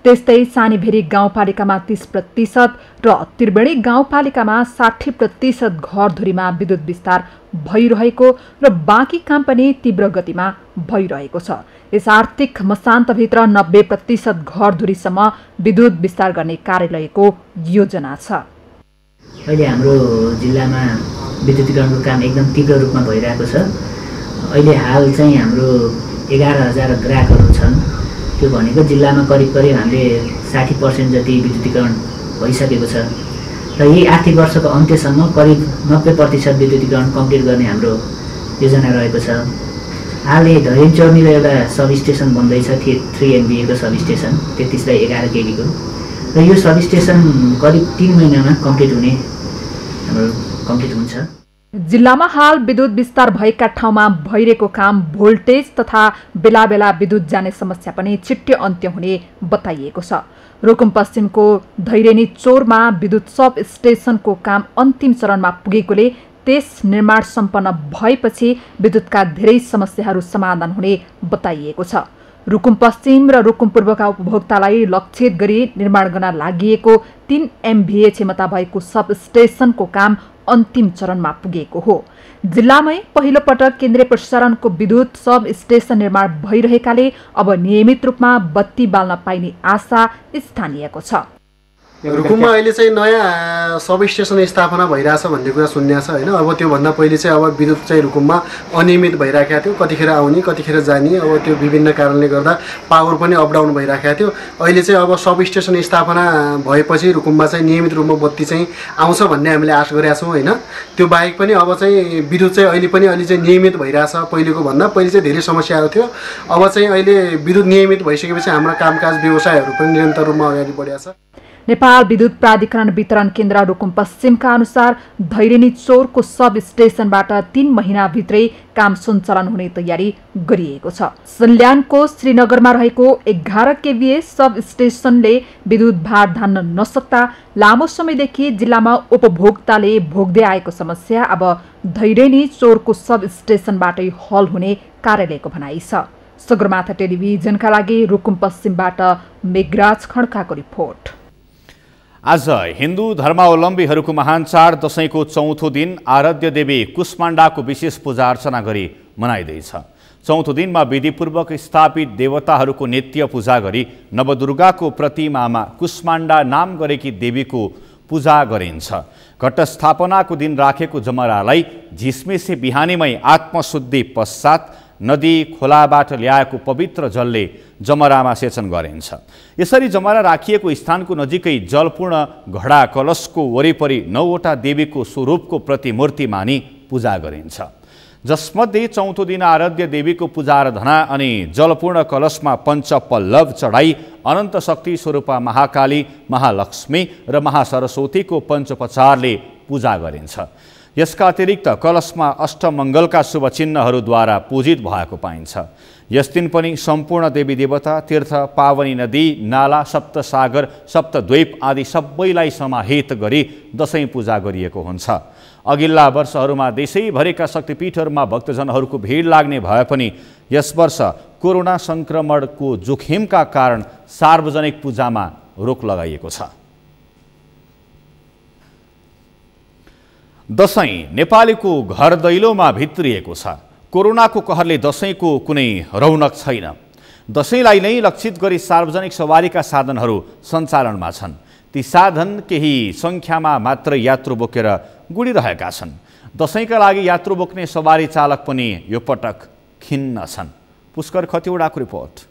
त्यस्तै सानीभेरी गाउँपालिकामा 30% र त्रिवेणी गाउँपालिकामा 60% घरधुरीमा विद्युत विस्तार भइरहेको र बाँकी काम पनि तीव्र गतिमा भइरहेको छ। यस आर्थिक मसान्तभित्र 90% घरधुरीसम्म विद्युत विस्तार गर्ने कार्यालयको योजना छ। अहिले हाम्रो जिल्लामा विद्युतीकरणको काम एकदम तीव्र रूपमा भइरहेको छ। अहिले हाल चाहिँ हाम्रो 11,000 ग्राहकहरू छन्। त्यो भनेको जिल्लामा करिब हामीले 60% जति विद्युतीकरण भइसकेको छ र यही आर्थिक वर्षको अन्त्यसम्म करिब 90% विद्युतीकरण कम्प्लिट गर्ने हाम्रो योजना रहेको छ। हाल धैर्य चौरनीर एउटा सब स्टेसन बन्दैछ, 3 MVA को सब स्टेसन 33/11 kV को, र यो सब स्टेसन करिब 3 महिनामा कम्प्लिट हुन्छ। जिल्लामा हाल विद्युत विस्तार भएका ठाउँमा भइरहेको काम भोल्टेज तथा बेला बेला विद्युत जाने समस्या पनि छिट्टै अन्त्य हुने बताइएको छ। रुकुम पश्चिमको धैरेनी चोरमा विद्युत सब स्टेसनको काम अन्तिम चरणमा पुगेकोले त्यस निर्माण सम्पन्न भएपछि विद्युतका धेरै समस्याहरू समाधान हुने बताइएको छ। रुकुम पश्चिम र रुकुम पूर्वका उपभोक्तालाई लक्षित गरी निर्माण गर्न लागि 3 MVA क्षमता भएको सब स्टेसनको काम अन्तिम चरणमा पुगेको हो। जिल्लामै पहिलो पटक केन्द्रीय प्रसारणको विद्युत सब स्टेसन निर्माण भइरहेकाले अब नियमित रूपमा बत्ती बाल्न पाइने आशा स्थानीयको छ। रुकुममा अहिले चाहिँ नयाँ सब स्टेसन स्थापना भइरहेछ भन्ने कुरा सुन्ने छ हैन। अब त्योभन्दा पहिले चाहिँ अब विद्युत चाहिँ रुकुममा अनियमित भइरहेको थियो, कतिखेर आउने कतिखेर जाने, अब त्यो विभिन्न कारणले गर्दा पावर पनि अप डाउन भइरहेको थियो। अहिले चाहिँ अब सब स्टेसन स्थापना भएपछि रुकुममा चाहिँ नियमित रूपमा बत्ती चाहिँ आउँछ भन्ने हामीले आश गरेका छौँ हैन। त्यो बाहेक पनि अब चाहिँ विद्युत चाहिँ अहिले पनि अलि चाहिँ नियमित भइरहेछ। पहिलेको भन्दा पहिले चाहिँ धेरै समस्याहरू थियो, अब चाहिँ अहिले विद्युत नियमित भइसकेपछि हाम्रो कामकाज व्यवसायहरू पनि निरन्तर रूपमा अगाडि बढेको छ। नेपाल विद्युत प्राधिकरण वितरण केन्द्र रुकुम पश्चिमका अनुसार धैरेनी चोरको सब स्टेसनबाट 3 महिनाभित्रै काम सञ्चालन हुने तयारी गरिएको छ। सल्यानको श्रीनगरमा रहेको 11 KVA सब स्टेसनले विद्युत भार धान्न नसक्दा लामो समयदेखि जिल्लामा उपभोक्ताले भोग्दै आएको समस्या अब धैरेनी चोरको सब स्टेसनबाटै हल हुने कार्यालयको भनाइ छ। सगरमाथा टेलिभिजनका लागि रुकुम पश्चिमबाट मेघराज खड्काको रिपोर्ट। आज हिन्दू धर्मावलम्बीहरूको महान चाड दशैंको चौथो दिन आराध्य देवी कुष्माण्डाको विशेष पूजा अर्चना गरी मनाइँदैछ। चौथो दिनमा विधिपूर्वक स्थापित देवताहरूको नित्य पूजा गरी नवदुर्गाको प्रतिमामा कुष्माण्डा नाम गरेकी देवीको पूजा गरिन्छ। घटस्थापनाको दिन राखेको जमरालाई झिसमिसे बिहानीमै आत्मशुद्धि पश्चात नदी खोलाबाट ल्याएको पवित्र जलले जमरामा सेचन गरिन्छ। यसरी जमरा राखिएको स्थानको नजिकै जलपूर्ण घडा कलशको वरिपरि 9वटा देवीको स्वरूपको प्रतिमूर्ति मानी पूजा गरिन्छ, जसमध्ये चौथो दिन आराध्य देवीको पूजा आराधना अनि जलपूर्ण कलशमा पञ्चपल्लव चढाई अनन्त शक्ति स्वरूपा महाकाली, महालक्ष्मी र महासरस्वतीको पञ्चोपचारले पूजा गरिन्छ। यसका अतिरिक्त कलशमा अष्टमङ्गलका शुभ चिन्हहरूद्वारा पूजित भएको पाइन्छ। यस दिन पनि सम्पूर्ण देवी देवता, तीर्थ, पावनी नदी, नाला, सप्तसागर, सप्तद्वीप आदि सबैलाई समाहित गरी दशैं पूजा गरिएको हुन्छ। अघिल्ला वर्षहरूमा देशैभरिका शक्तिपीठहरूमा भक्तजनहरूको भिड लाग्ने भए पनि यस वर्ष कोरोना संक्रमणको जोखिमका कारण सार्वजनिक पूजामा रोक लगाइएको छ। दशैं नेपालीको घर दैलोमा भित्रिएको छ। कोरोनाको कहरले दशैंको कुनै रौनक छैन। दशैंलाई नै लक्षित गरी सार्वजनिक सवारीका साधनहरू सञ्चालनमा छन्। ती साधन केही सङ्ख्यामा मात्र यात्रु बोकेर गुडिरहेका छन्। दशैंका लागि यात्रु बोक्ने सवारी चालक पनि यो पटक खिन्न छन्। पुष्कर खतिवडाको रिपोर्ट।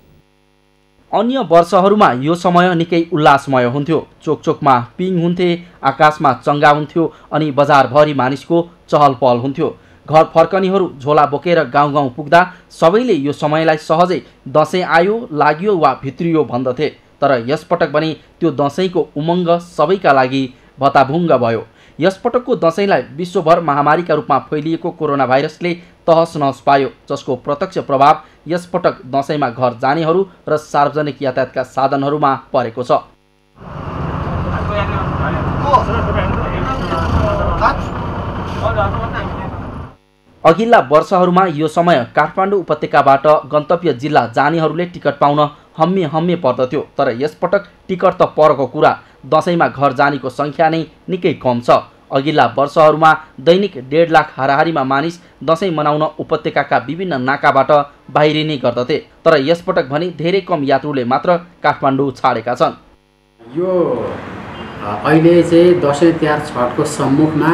अन्य वर्षहरूमा यो समय निकै उल्लासमय हुन्थ्यो। चोकचोकमा पिङ हुन्थे, आकाशमा चङ्गा हुन्थ्यो अनि बजारभरि मानिसको चहल पहल हुन्थ्यो। घर फर्कनेहरू झोला बोकेर गाउँ गाउँ पुग्दा सबैले यो समयलाई सहजै दशैं आयो, लाग्यो वा भित्रियो भन्दथे। तर यसपटक भने त्यो दसैँको उमङ्ग सबैका लागि भताभुङ्ग भयो। यसपटकको दसैँलाई विश्वभर महामारीका रूपमा फैलिएको कोरोना भाइरसले तहस नहस पायो, जसको प्रत्यक्ष प्रभाव यसपटक दसैँमा घर जानेहरू र सार्वजनिक यातायातका साधनहरूमा परेको छ। अघिल्ला वर्षहरूमा यो समय काठमाडौँ उपत्यकाबाट गन्तव्य जिल्ला जानेहरूले टिकट पाउन हम्मे पर्दथ्यो, तर यसपटक टिकट त परको कुरा, दसैँमा घर जानेको सङ्ख्या नै निकै कम छ। अघिल्ला वर्षहरूमा दैनिक 1.5 लाख हाराहारीमा मानिस दसैँ मनाउन उपत्यकाका विभिन्न नाकाबाट बाहिरिने गर्दथे, तर यसपटक भने धेरै कम यात्रुले मात्र काठमाडौँ छाडेका छन्। यो अहिले चाहिँ दसैँ तिहार छठको सम्मुखमा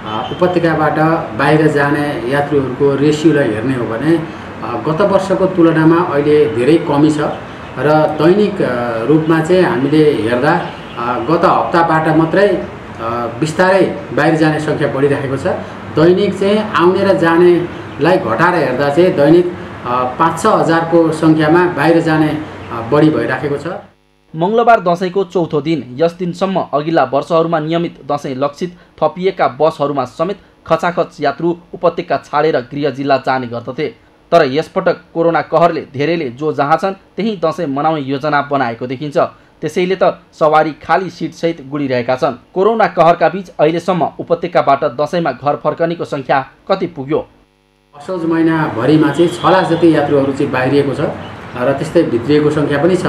उपत्यकाबाट बाहिर जाने यात्रुहरूको रेसियोलाई हेर्ने हो भने गत वर्षको तुलनामा अहिले धेरै कमी छ र दैनिक रूपमा चाहिँ हामीले हेर्दा गत हप्ताबाट मात्रै बिस्तारै बाहिर जाने सङ्ख्या बढिरहेको छ। दैनिक चाहिँ आउने र जानेलाई घटाएर हेर्दा चाहिँ दैनिक 5-6 हजारको सङ्ख्यामा बाहिर जाने बढी भइराखेको छ। मङ्गलबार दसैँको चौथो दिन, यस दिनसम्म अघिल्ला वर्षहरूमा नियमित दसैँ लक्षित थपिएका बसहरूमा समेत खचाखच यात्रु उपत्यका छाडेर गृह जिल्ला जाने गर्दथे, तर यसपटक कोरोना कहरले धेरैले जो जहाँ छन् त्यही दसैँ मनाउने योजना बनाएको देखिन्छ। त्यसैले त सवारी खाली सिटसहित गुडिरहेका छन्। कोरोना कहरका बीच अहिलेसम्म उपत्यकाबाट दसैँमा घर फर्कनेको सङ्ख्या कति पुग्यो? असोज महिनाभरिमा चाहिँ 6 लाख जति यात्रुहरू चाहिँ बाहिरिएको छ र त्यस्तै भित्रिएको सङ्ख्या पनि छ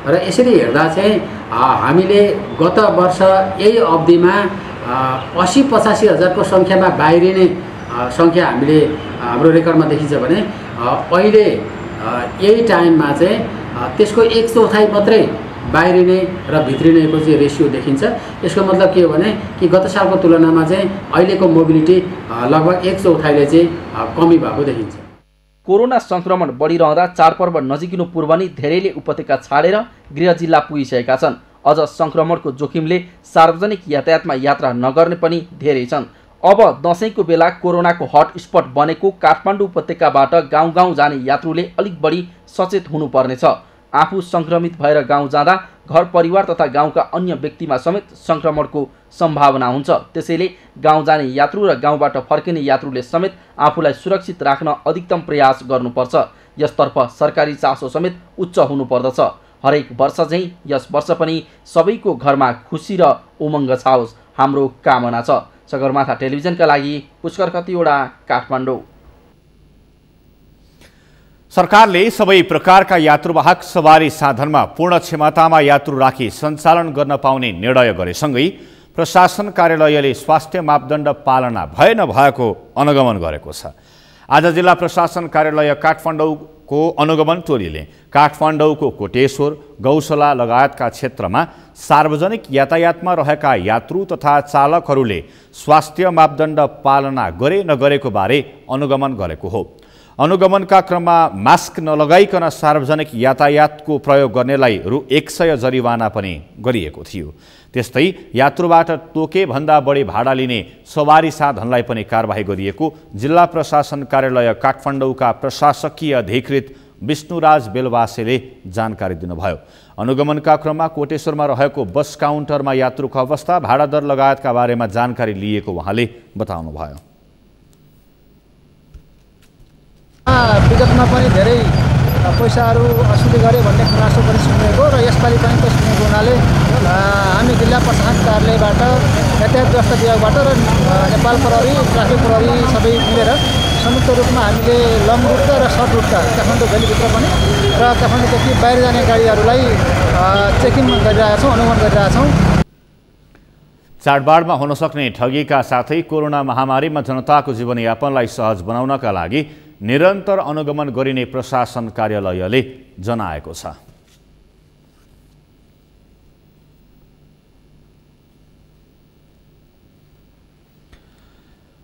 र यसरी हेर्दा चाहिँ हामीले गत वर्ष यही अवधिमा 80-85 हजारको सङ्ख्यामा बाहिरिने सङ्ख्या हामीले हाम्रो रेकर्डमा देखिन्छ भने अहिले यही टाइममा चाहिँ त्यसको 1/4 मात्रै बाहिरिने र भित्रिनेको चाहिँ रेसियो देखिन्छ। यसको मतलब के हो भने कि गत सालको तुलनामा चाहिँ अहिलेको मोबिलिटी लगभग 1/4ले चाहिँ कमी भएको देखिन्छ। कोरोना सङ्क्रमण बढिरहँदा चाडपर्व नजिकिनु पूर्व नै धेरैले उपत्यका छाडेर गृह जिल्ला पुगिसकेका छन्। अझ सङ्क्रमणको जोखिमले सार्वजनिक यातायातमा यात्रा नगर्ने पनि धेरै छन्। अब दसैँको बेला कोरोनाको हटस्पट बनेको काठमाडौँ उपत्यकाबाट गाउँ जाने यात्रुले अलिक बढी सचेत हुनुपर्नेछ। आफू सङ्क्रमित भएर गाउँ जाँदा घर परिवार तथा गाउँका अन्य व्यक्तिमा समेत सङ्क्रमणको सम्भावना हुन्छ। त्यसैले गाउँ जाने यात्रु र गाउँबाट फर्किने यात्रुले समेत आफूलाई सुरक्षित राख्न अधिकतम प्रयास गर्नुपर्छ। यसतर्फ सरकारी चासो समेत उच्च हुनुपर्दछ। हरेक वर्ष चाहिँ यस वर्ष पनि सबैको घरमा खुसी र उमङ्ग छाओस् हाम्रो कामना छ। सगरमाथा टेलिभिजनका लागि पुष्कर कतिवटा, काठमाडौँ। सरकारले सबै प्रकारका यात्रुवाहक सवारी साधनमा पूर्ण क्षमतामा यात्रु राखी सञ्चालन गर्न पाउने निर्णय गरेसँगै प्रशासन कार्यालयले स्वास्थ्य मापदण्ड पालना भए नभएको अनुगमन गरेको छ। आज जिल्ला प्रशासन कार्यालय काठमाडौँको अनुगमन टोलीले काठमाडौँको कोटेश्वर, गौशाला लगायतका क्षेत्रमा सार्वजनिक यातायातमा रहेका यात्रु तथा चालकहरूले स्वास्थ्य मापदण्ड पालना गरे नगरेको बारे अनुगमन गरेको हो। अनुगमनका क्रममा मास्क नलगाइकन सार्वजनिक यातायातको प्रयोग गर्नेलाई रु 100 जरिवाना पनि गरिएको थियो। त्यस्तै यात्रुबाट तोके भन्दा बढी भाडा लिने सवारी साधनलाई पनि कारबाही गरिएको जिल्ला प्रशासन कार्यालय काठमाडौँका प्रशासकीय अधिकृत विष्णुराज बेलवासेले जानकारी दिनुभयो। अनुगमनका क्रममा कोटेश्वरमा रहेको बस काउन्टरमा यात्रुको अवस्था, भाडा दर लगायतका बारेमा जानकारी लिएको उहाँले बताउनुभयो। विगतमा पनि धेरै पैसाहरू असुली गरे भन्ने गुनासो पनि सुनेको र यसपालि पनि त सुनेको हुनाले हामी जिल्ला प्रशासन कार्यालयबाट यातायात व्यवस्था विभागबाट र नेपाल प्रहरी, ट्राफिक प्रहरी सबै मिलेर संयुक्त रूपमा हामीले लङ रुटका र सर्ट रुटका काठमाडौँ भ्यालीभित्र पनि र काठमाडौँदेखि बाहिर जाने गाडीहरूलाई चेकिङ गरिरहेका छौँ, अनुगमन गरिरहेका छौँ। चाडबाडमा हुन सक्ने ठगीका साथै कोरोना महामारीमा जनताको जीवनयापनलाई सहज बनाउनका लागि निरन्तर अनुगमन गरिने प्रशासन कार्यालयले जनाएको छ।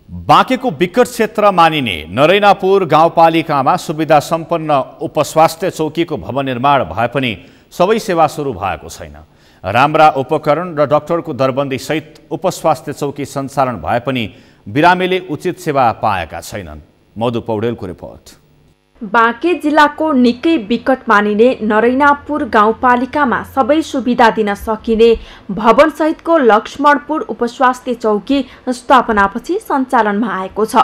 बाँकेको विकट क्षेत्र मानिने नरैनापुर गाउँपालिकामा सुविधा सम्पन्न उपस्वास्थ्य चौकीको भवन निर्माण भए पनि सबै सेवा सुरु भएको छैन। राम्रा उपकरण र डाक्टरको दरबन्दी सहित उपस्वास्थ्य चौकी सञ्चालन भए पनि बिरामीले उचित सेवा पाएका छैनन्। मधु पौडेलको रिपोर्ट। बाँके जिल्लाको निकै विकट मानिने नरैनापुर गाउँपालिकामा सबै सुविधा दिन सकिने भवनसहितको लक्ष्मणपुर उपस्वास्थ्य चौकी स्थापनापछि सञ्चालनमा आएको छ।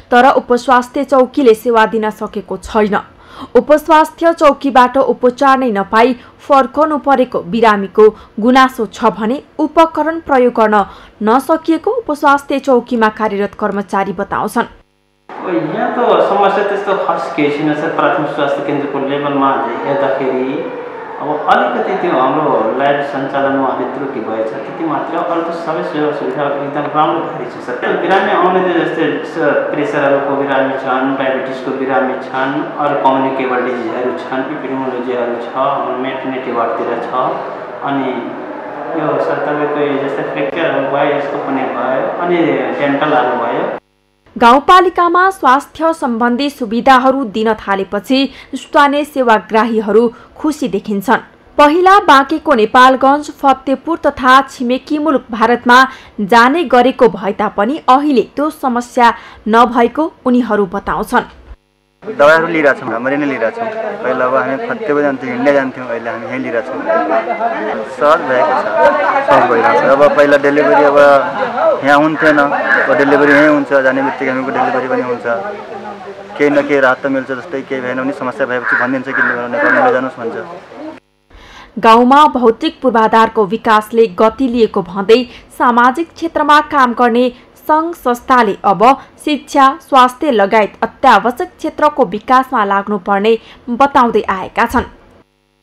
तर उपस्वास्थ्य चौकीले सेवा दिन सकेको छैन। उपस्वास्थ्य चौकीबाट उपचार नै नपाई फर्कनु परेको बिरामीको गुनासो छ भने उपकरण प्रयोग गर्न नसकिएको उपस्वास्थ्य चौकीमा कार्यरत कर्मचारी बताउँछन्। यहाँ त समस्या त्यस्तो खास केही छैन सर। प्राथमिक स्वास्थ्य केन्द्रको लेभलमा हेर्दाखेरि अब अलिकति त्यो हाम्रो ल्याब सञ्चालनमा अलिक त्रुटि भएछ त्यति मात्र। अरू त सबै सेवा सुविधा एकदम राम्रो भएछ सर। बिरामी आउने जस्तै प्रेसरहरूको बिरामी छन्, डायबिटिसको बिरामी छन्, अरू कम्युनिकेबल डिजिजहरू छन्, इपिडेमोलोजीहरू छ, मेटर्निटी वार्डतिर छ। अनि यो सर तपाईँको जस्तै फ्र्याक्चरहरू भयो यसको पनि भयो, अनि डेन्टलहरू भयो। गाउँपालिकामा स्वास्थ्य सम्बन्धी सुविधाहरू दिन थालेपछि स्थानीय सेवाग्राहीहरू खुसी देखिन्छन्। पहिला बाँकेको नेपालगञ्ज, फतेपुर तथा छिमेकी मुलुक भारतमा जाने गरेको भए तापनि अहिले त्यो समस्या नभएको उनीहरू बताउँछन्। दबाईहरू लिइरहेछौँ, राम्ररी नै लिइरहेछौँ। पहिला अब हामी फतेपुर जान्थ्यौँ, हिँड्दै जान्थ्यौँ, अहिले हामी यहीँ लिइरहेछौँ। सहज भएको छ, सहज भइरहेको छ। अब पहिला डेलिभरी अब यहाँ हुन्थेन, अब डेलिभरी यहीँ हुन्छ, जाने बित्तिकै हामीको डेलिभरी पनि हुन्छ। केही न केही राहत त मिल्छ, जस्तै केही भएन भने समस्या भएपछि भनिदिन्छ कि नेपालमा लैजानुहोस् भन्छ। गाउँमा भौतिक पूर्वाधारको विकासले गति लिएको भन्दै सामाजिक क्षेत्रमा काम गर्ने सङ्घ संस्थाले अब शिक्षा, स्वास्थ्य लगायत अत्यावश्यक क्षेत्रको विकासमा लाग्नुपर्ने बताउँदै आएका छन्।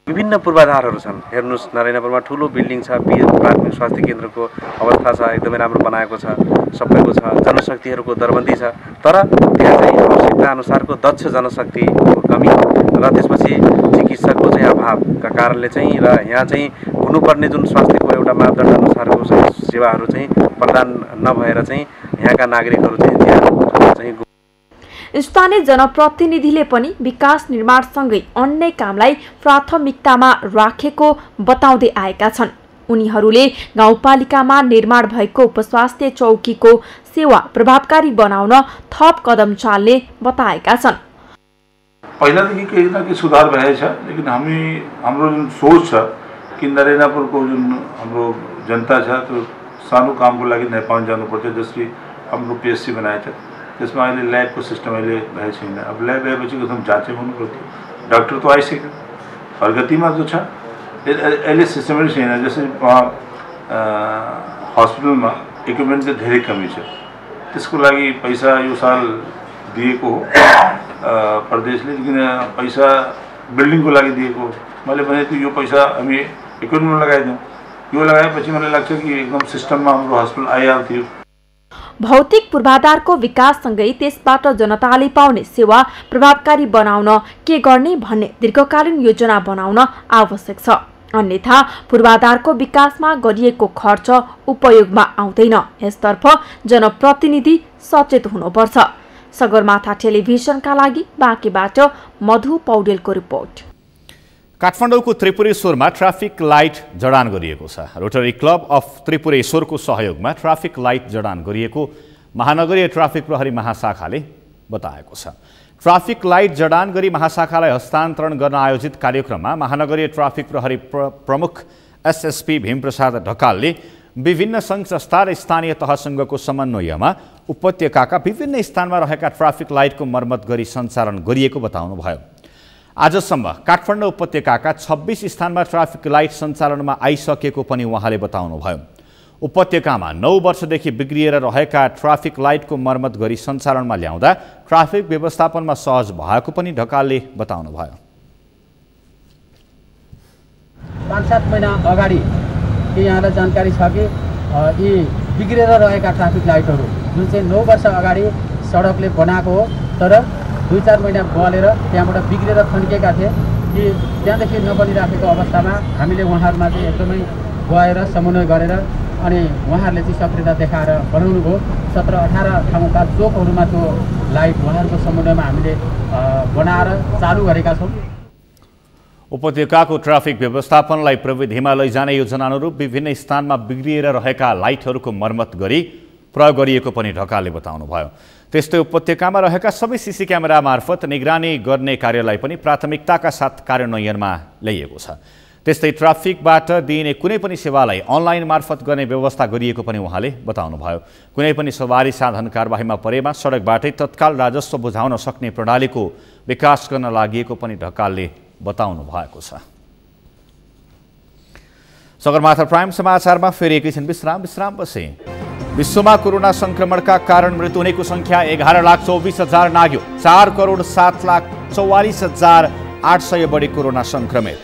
विभिन्न पूर्वाधारहरू छन्। हेर्नुहोस्, नरैनापुरमा ठुलो बिल्डिङ छ, प्राथमिक स्वास्थ्य केन्द्रको अवस्था छ, एकदमै राम्रो बनाएको छ, सबैको छ। जनशक्तिहरूको दरबन्दी छ, तर त्यहाँ चाहिँ आवश्यकता अनुसारको दक्ष जनशक्तिको कमी र त्यसपछि चिकित्सकको चाहिँ अभावका कारणले चाहिँ र यहाँ चाहिँ हुनुपर्ने जुन स्वास्थ्यको एउटा मापदण्ड अनुसारको चाहिँ सेवाहरू चाहिँ प्रदान नभएर चाहिँ यहाँका नागरिकहरू चाहिँ त्यहाँ चाहिँ स्थानीय जनप्रतिनिधिले पनि विकास निर्माणसँगै अन्य कामलाई प्राथमिकतामा राखेको बताउँदै आएका छन्। उनीहरूले गाउँपालिकामा निर्माण भएको उपस्वास्थ्य चौकीको सेवा प्रभावकारी बनाउन थप कदम चाल्ने बताएका छन्। पहिलादेखि केही न केही सुधार भएछ, लेकिन हाम्रो जुन सोच छ कि नरैनापुरको जुन हाम्रो जनता छ त्यो सानो कामको लागि नेपाल जानुपर्छ। जसरी हाम्रो पिएचसी बनाएको छ, त्यसमा अहिले ल्याबको सिस्टम अहिले भएको छैन। अब ल्याब आएपछि एकदम जाँचै हुनु पर्थ्यो। डाक्टर त आइसक्यो, प्रगतिमा जो छ अहिले सिस्टमै छैन। जसरी हस्पिटलमा इक्विपमेन्टको धेरै कमी छ, त्यसको लागि पैसा यो साल दिएको हो प्रदेशले, लेकिन पैसा बिल्डिङको लागि दिएको। मैले भने त यो पैसा हामी इक्विपमेन्टमा लगाइदिउँ। यो लगाएपछि मलाई लाग्छ कि एकदम सिस्टममा हाम्रो हस्पिटल आइहाल्थ्यो। भौतिक पूर्वाधारको विकाससँगै त्यसबाट जनताले पाउने सेवा प्रभावकारी बनाउन के गर्ने भन्ने दीर्घकालीन योजना बनाउन आवश्यक छ। अन्यथा पूर्वाधारको विकासमा गरिएको खर्च उपयोगमा आउँदैन। यसतर्फ जनप्रतिनिधि सचेत हुनुपर्छ। सगरमाथा टेलिभिजनका लागि बाँकेबाट मधु पौडेलको रिपोर्ट। काठमाडौँको त्रिपुरेश्वरमा ट्राफिक लाइट जडान गरिएको छ। रोटरी क्लब अफ त्रिपुरेश्वरको सहयोगमा ट्राफिक लाइट जडान गरिएको महानगरीय ट्राफिक प्रहरी महाशाखाले बताएको छ। ट्राफिक लाइट जडान गरी महाशाखालाई हस्तान्तरण गर्न आयोजित कार्यक्रममा महानगरीय ट्राफिक प्रहरी प्रमुख एसएसपी भीमप्रसाद ढकालले विभिन्न सङ्घ संस्था र स्थानीय तहसँगको समन्वयमा उपत्यकाका विभिन्न स्थानमा रहेका ट्राफिक लाइटको मर्मत गरी सञ्चालन गरिएको बताउनुभयो। आजसम्म काठमाडौँ उपत्यकाका 26 स्थानमा ट्राफिक लाइट सञ्चालनमा आइसकेको पनि उहाँले बताउनुभयो। उपत्यकामा 9 वर्षदेखि बिग्रिएर रहेका ट्राफिक लाइटको मर्मत गरी सञ्चालनमा ल्याउँदा ट्राफिक व्यवस्थापनमा सहज भएको पनि ढकालले बताउनुभयो। 5-7 महिना अगाडि के यहाँलाई जानकारी छ कि यी बिग्रेर रहेका ट्राफिक लाइटहरू जुन चाहिँ 9 वर्ष अगाडि सडकले बनाएको हो, तर 2-4 महिना बलेर त्यहाँबाट बिग्रेर थन्किएका थिए कि त्यहाँदेखि नबनिराखेको अवस्थामा हामीले उहाँहरूमा चाहिँ एकदमै गएर समन्वय गरेर अनि उहाँहरूले चाहिँ सक्रियता देखाएर बनाउनु भयो। 17-18 ठाउँका चोकहरूमा त्यो लाइट उहाँहरूको समन्वयमा हामीले बनाएर चालु गरेका छौँ। उपत्यकाको ट्राफिक व्यवस्थापनलाई प्रविधिमा लैजाने योजना अनुरूप विभिन्न स्थानमा बिग्रिएर रहेका लाइटहरूको मर्मत गरी प्रयोग गरिएको पनि ढकालले बताउनुभयो। त्यस्तै उपत्यकामा रहेका सबै सीसी क्यामेरा मार्फत निगरानी गर्ने कार्यलाई पनि प्राथमिकताका साथ कार्यान्वयनमा ल्याइएको छ। त्यस्तै ट्राफिकबाट दिइने कुनै पनि सेवालाई अनलाइन मार्फत गर्ने व्यवस्था गरिएको पनि उहाँले बताउनुभयो। कुनै पनि सवारी साधन कारबाहीमा परेमा सडकबाटै तत्काल राजस्व बुझाउन सक्ने प्रणालीको विकास गर्न लागि पनि ढकालले बताउनु भएको छ। सगरमाथा प्राइम समाचारमा फेरि एकैछिन विश्रामपछि। विश्वमा कोरोना संक्रमणका कारण मृत्यु हुनेको संख्या 11,24,000 नाग्यो। 4,07,44,800 बढी कोरोना संक्रमित।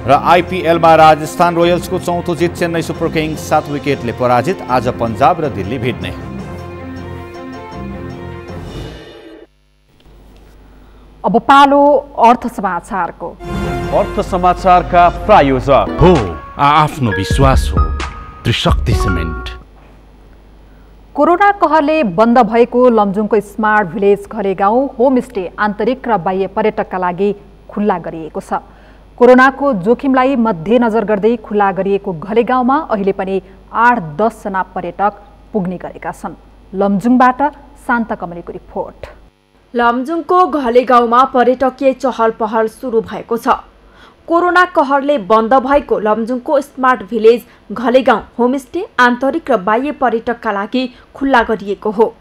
र आइपिएलमा राजस्थान रोयल्सको चौथो जित। चेन्नई सुपर किङ्स 7 विकेटले पराजित। आज पन्जाब र दिल्ली भिड्ने। अब पालो अर्थ समाचारको। अर्थ समाचारका प्रायोजक हो आफ्नो विश्वास हो त्रिशक्ति सिमेन्ट। कोरोना कहरले बन्द भएको लमजुङको स्मार्ट भिलेज घलेगाउँ होमस्टे आन्तरिक र बाह्य पर्यटकका लागि खुल्ला गरिएको छ। कोरोनाको जोखिमलाई मध्यनजर गर्दै खुल्ला गरिएको घलेगाउँमा अहिले पनि 8-10 जना पर्यटक पुग्ने गरेका छन्। लमजुङबाट शान्ता कमलीको रिपोर्ट। लमजुङको घलेगाउँमा पर्यटकीय चहल पहल सुरु भएको छ। कोरोना कहरले बन्द भएको लमजुङको स्मार्ट भिलेज घलेगाउँ होमस्टे आन्तरिक र बाह्य पर्यटकका लागि खुल्ला गरिएको हो।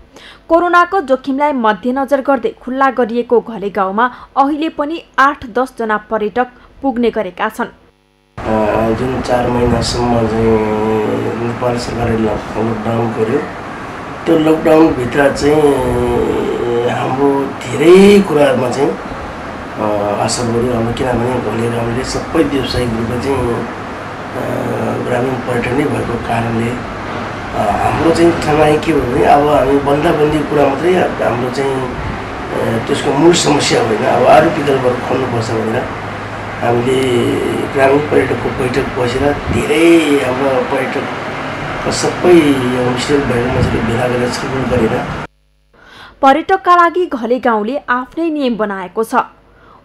कोरोनाको जोखिमलाई मध्यनजर गर्दै खुल्ला गरिएको घलेगाउँमा अहिले पनि 8-10 जना पर्यटक पुग्ने गरेका छन्। जुन 4 महिनासम्म चाहिँ नेपाल सरकारले लकडाउन गर्यो, त्यो लकडाउनभित्र चाहिँ हाम्रो धेरै कुराहरूमा चाहिँ असर गर्यो हाम्रो। किनभने घलेगाउँले सबै व्यावसायिक रूपमा चाहिँ ग्रामीण पर्यटन नै भएको कारणले हाम्रो चाहिँ ठमाइ के भयो भने अब हामी बन्दाबन्दी कुरा मात्रै हाम्रो चाहिँ त्यसको मूल समस्या होइन। अब अरू विकल्पहरू खोल्नुपर्छ भनेर हामीले ग्रामीण पर्यटकको बैठक बसेर धेरै हाम्रो पर्यटक सबै होमस्टे भएको मान्छेले भेला गरेर छलफल गरेर पर्यटकका लागि घलेगाउँले आफ्नै नियम बनाएको छ।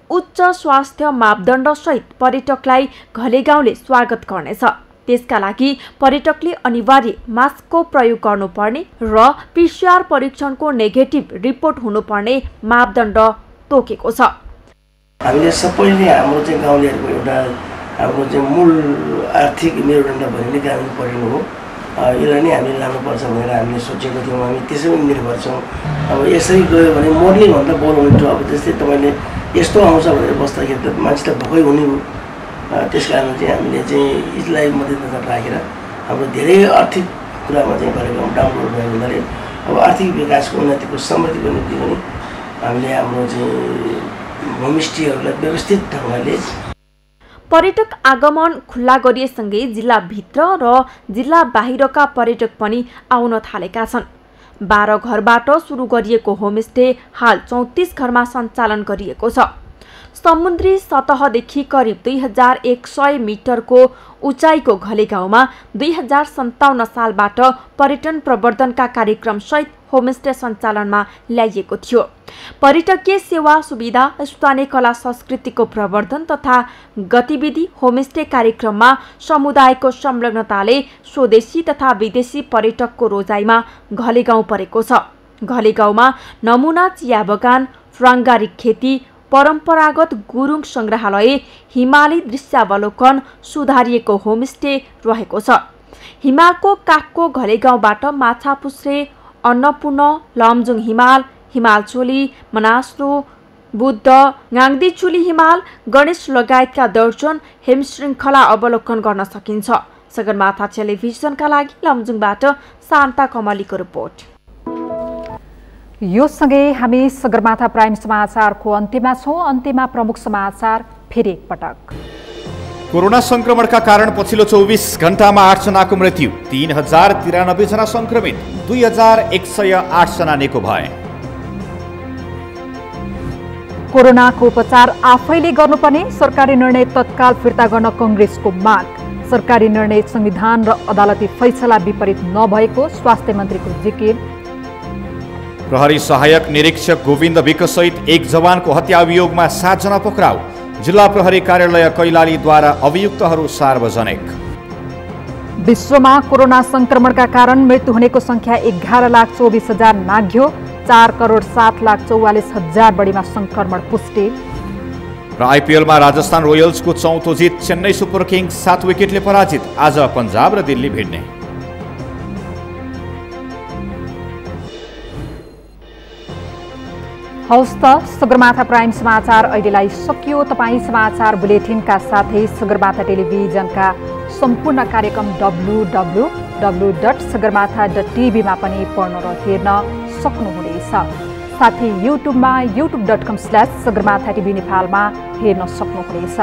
उच्च स्वास्थ्य मापदण्डसहित पर्यटकलाई घलेगाउँले स्वागत गर्नेछ। त्यसका लागि पर्यटकले अनिवार्य मास्कको प्रयोग गर्नुपर्ने र पिसिआर परीक्षणको नेगेटिभ रिपोर्ट हुनुपर्ने मापदण्ड तोकेको छ। हामीले सबैले हाम्रो चाहिँ गाउँलेहरूको एउटा हाम्रो चाहिँ मूल आर्थिक मेरुदण्ड भन्ने ग्रामीण पर्यटन हो। यसलाई नै हामीले लानुपर्छ भनेर हामीले सोचेको थियौँ। हामी त्यसैमा निर्भर छौँ। अब यसरी गयो भने मर्ने भन्दा बोल हुन्थ्यो। अब त्यस्तै तपाईँले यस्तो आउँछ भनेर बस्दाखेरि त मान्छे त भोकै हुने हो। त्यस कारण चाहिँ हामीले चाहिँ यसलाई मध्यनजर राखेर हाम्रो धेरै आर्थिक कुरामा चाहिँ घलेगाउँ डाउनलोड भयो हुनाले अब आर्थिक विकासको उन्नतिको समृद्धिको निम्ति पनि हामीले हाम्रो चाहिँ होमस्टेहरूलाई व्यवस्थित ढङ्गले पर्यटक आगमन खुल्ला गरिएसँगै जिल्लाभित्र र जिल्ला बाहिरका पर्यटक पनि आउन थालेका छन्। 12 घरबाट सुरु गरिएको होमस्टे हाल 34 घरमा सञ्चालन गरिएको छ। समुद्री सतहदेखि करिब 2100 मिटरको उचाइको घलेगाउँमा 2057 सालबाट पर्यटन प्रवर्धनका कार्यक्रमसहित होमस्टे सञ्चालनमा ल्याइएको थियो। पर्यटकीय सेवा सुविधा, स्थानीय कला संस्कृतिको प्रवर्धन तथा गतिविधि होमस्टे कार्यक्रममा समुदायको संलग्नताले स्वदेशी तथा विदेशी पर्यटकको रोजाइमा घलेगाउँ परेको छ। घलेगाउँमा नमुना चिया बगान, फ्राङ्गारिक खेती, परम्परागत गुरुङ सङ्ग्रहालय, हिमाली दृश्यावलोकन, सुधारिएको होमस्टे रहेको छ। हिमालको काखको घलेगाउँबाट माछापुच्छ्रे, अन्नपूर्ण, लमजुङ हिमाल, हिमालचोली, मनास्लो, बुद्ध, गाङदीचुली हिमाल, गणेश लगायतका दर्जन हिमश्रृङ्खला अवलोकन गर्न सकिन्छ। सगरमाथा टेलिभिजनका लागि लमजुङबाट शान्ता कमलीको रिपोर्ट। यो सँगै हामी सगरमाथा प्राइम समाचारको अन्त्यमा छौँ। अन्त्यमा प्रमुख समाचार फेरि एकपटक। कोरोना संक्रमणका कारण पछिल्लो 24 घण्टामा 8 जनाको मृत्यु, 3093 जना संक्रमित, 2108 जना निको भए। कोरोनाको उपचार आफैले गर्नुपर्ने सरकारी निर्णय तत्काल फिर्ता गर्न कांग्रेसको माग। सरकारी निर्णय संविधान र अदालती फैसला विपरीत नभएको स्वास्थ्य मन्त्रीको जिकिर। प्रहरी सहायक निरीक्षक गोविन्द विक सहित 1 जवानको हत्या अभियोगमा 7 जना पक्राउ। जिल्ला प्रहरी कार्यालय कैलालीद्वारा अभियुक्तहरू सार्वजनिक। विश्वमा कोरोना संक्रमणका कारण मृत्यु हुनेको संख्या 11,24,000 नाघ्यो। 4,07,44,000 बढीमा संक्रमण पुष्टि। र आइपिएलमा राजस्थान रोयल्सको चौथो जित। चेन्नई सुपर किङ्स 7 विकेटले पराजित। आज पन्जाब र दिल्ली भिड्ने। हौस् त सगरमाथा प्राइम समाचार अहिलेलाई सकियो। तपाईँ समाचार बुलेटिनका साथै सगरमाथा टेलिभिजनका सम्पूर्ण कार्यक्रम www.sagarmatha.tv मा पनि पढ्न र हेर्न सक्नुहुनेछ। साथै युट्युबमा youtube.com/sagarmatha.tv नेपालमा हेर्न सक्नुहुनेछ।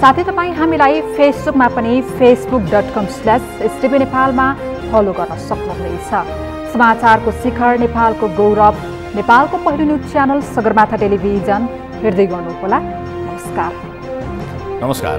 साथै तपाईँ हामीलाई फेसबुकमा पनि facebook.com/stv नेपालमा फलो गर्न सक्नुहुनेछ। समाचारको शिखर, नेपालको गौरव, नेपालको पहिलो न्युज च्यानल सगरमाथा टेलिभिजन हेर्दै गर्नुहोला। नमस्कार। नमस्कार।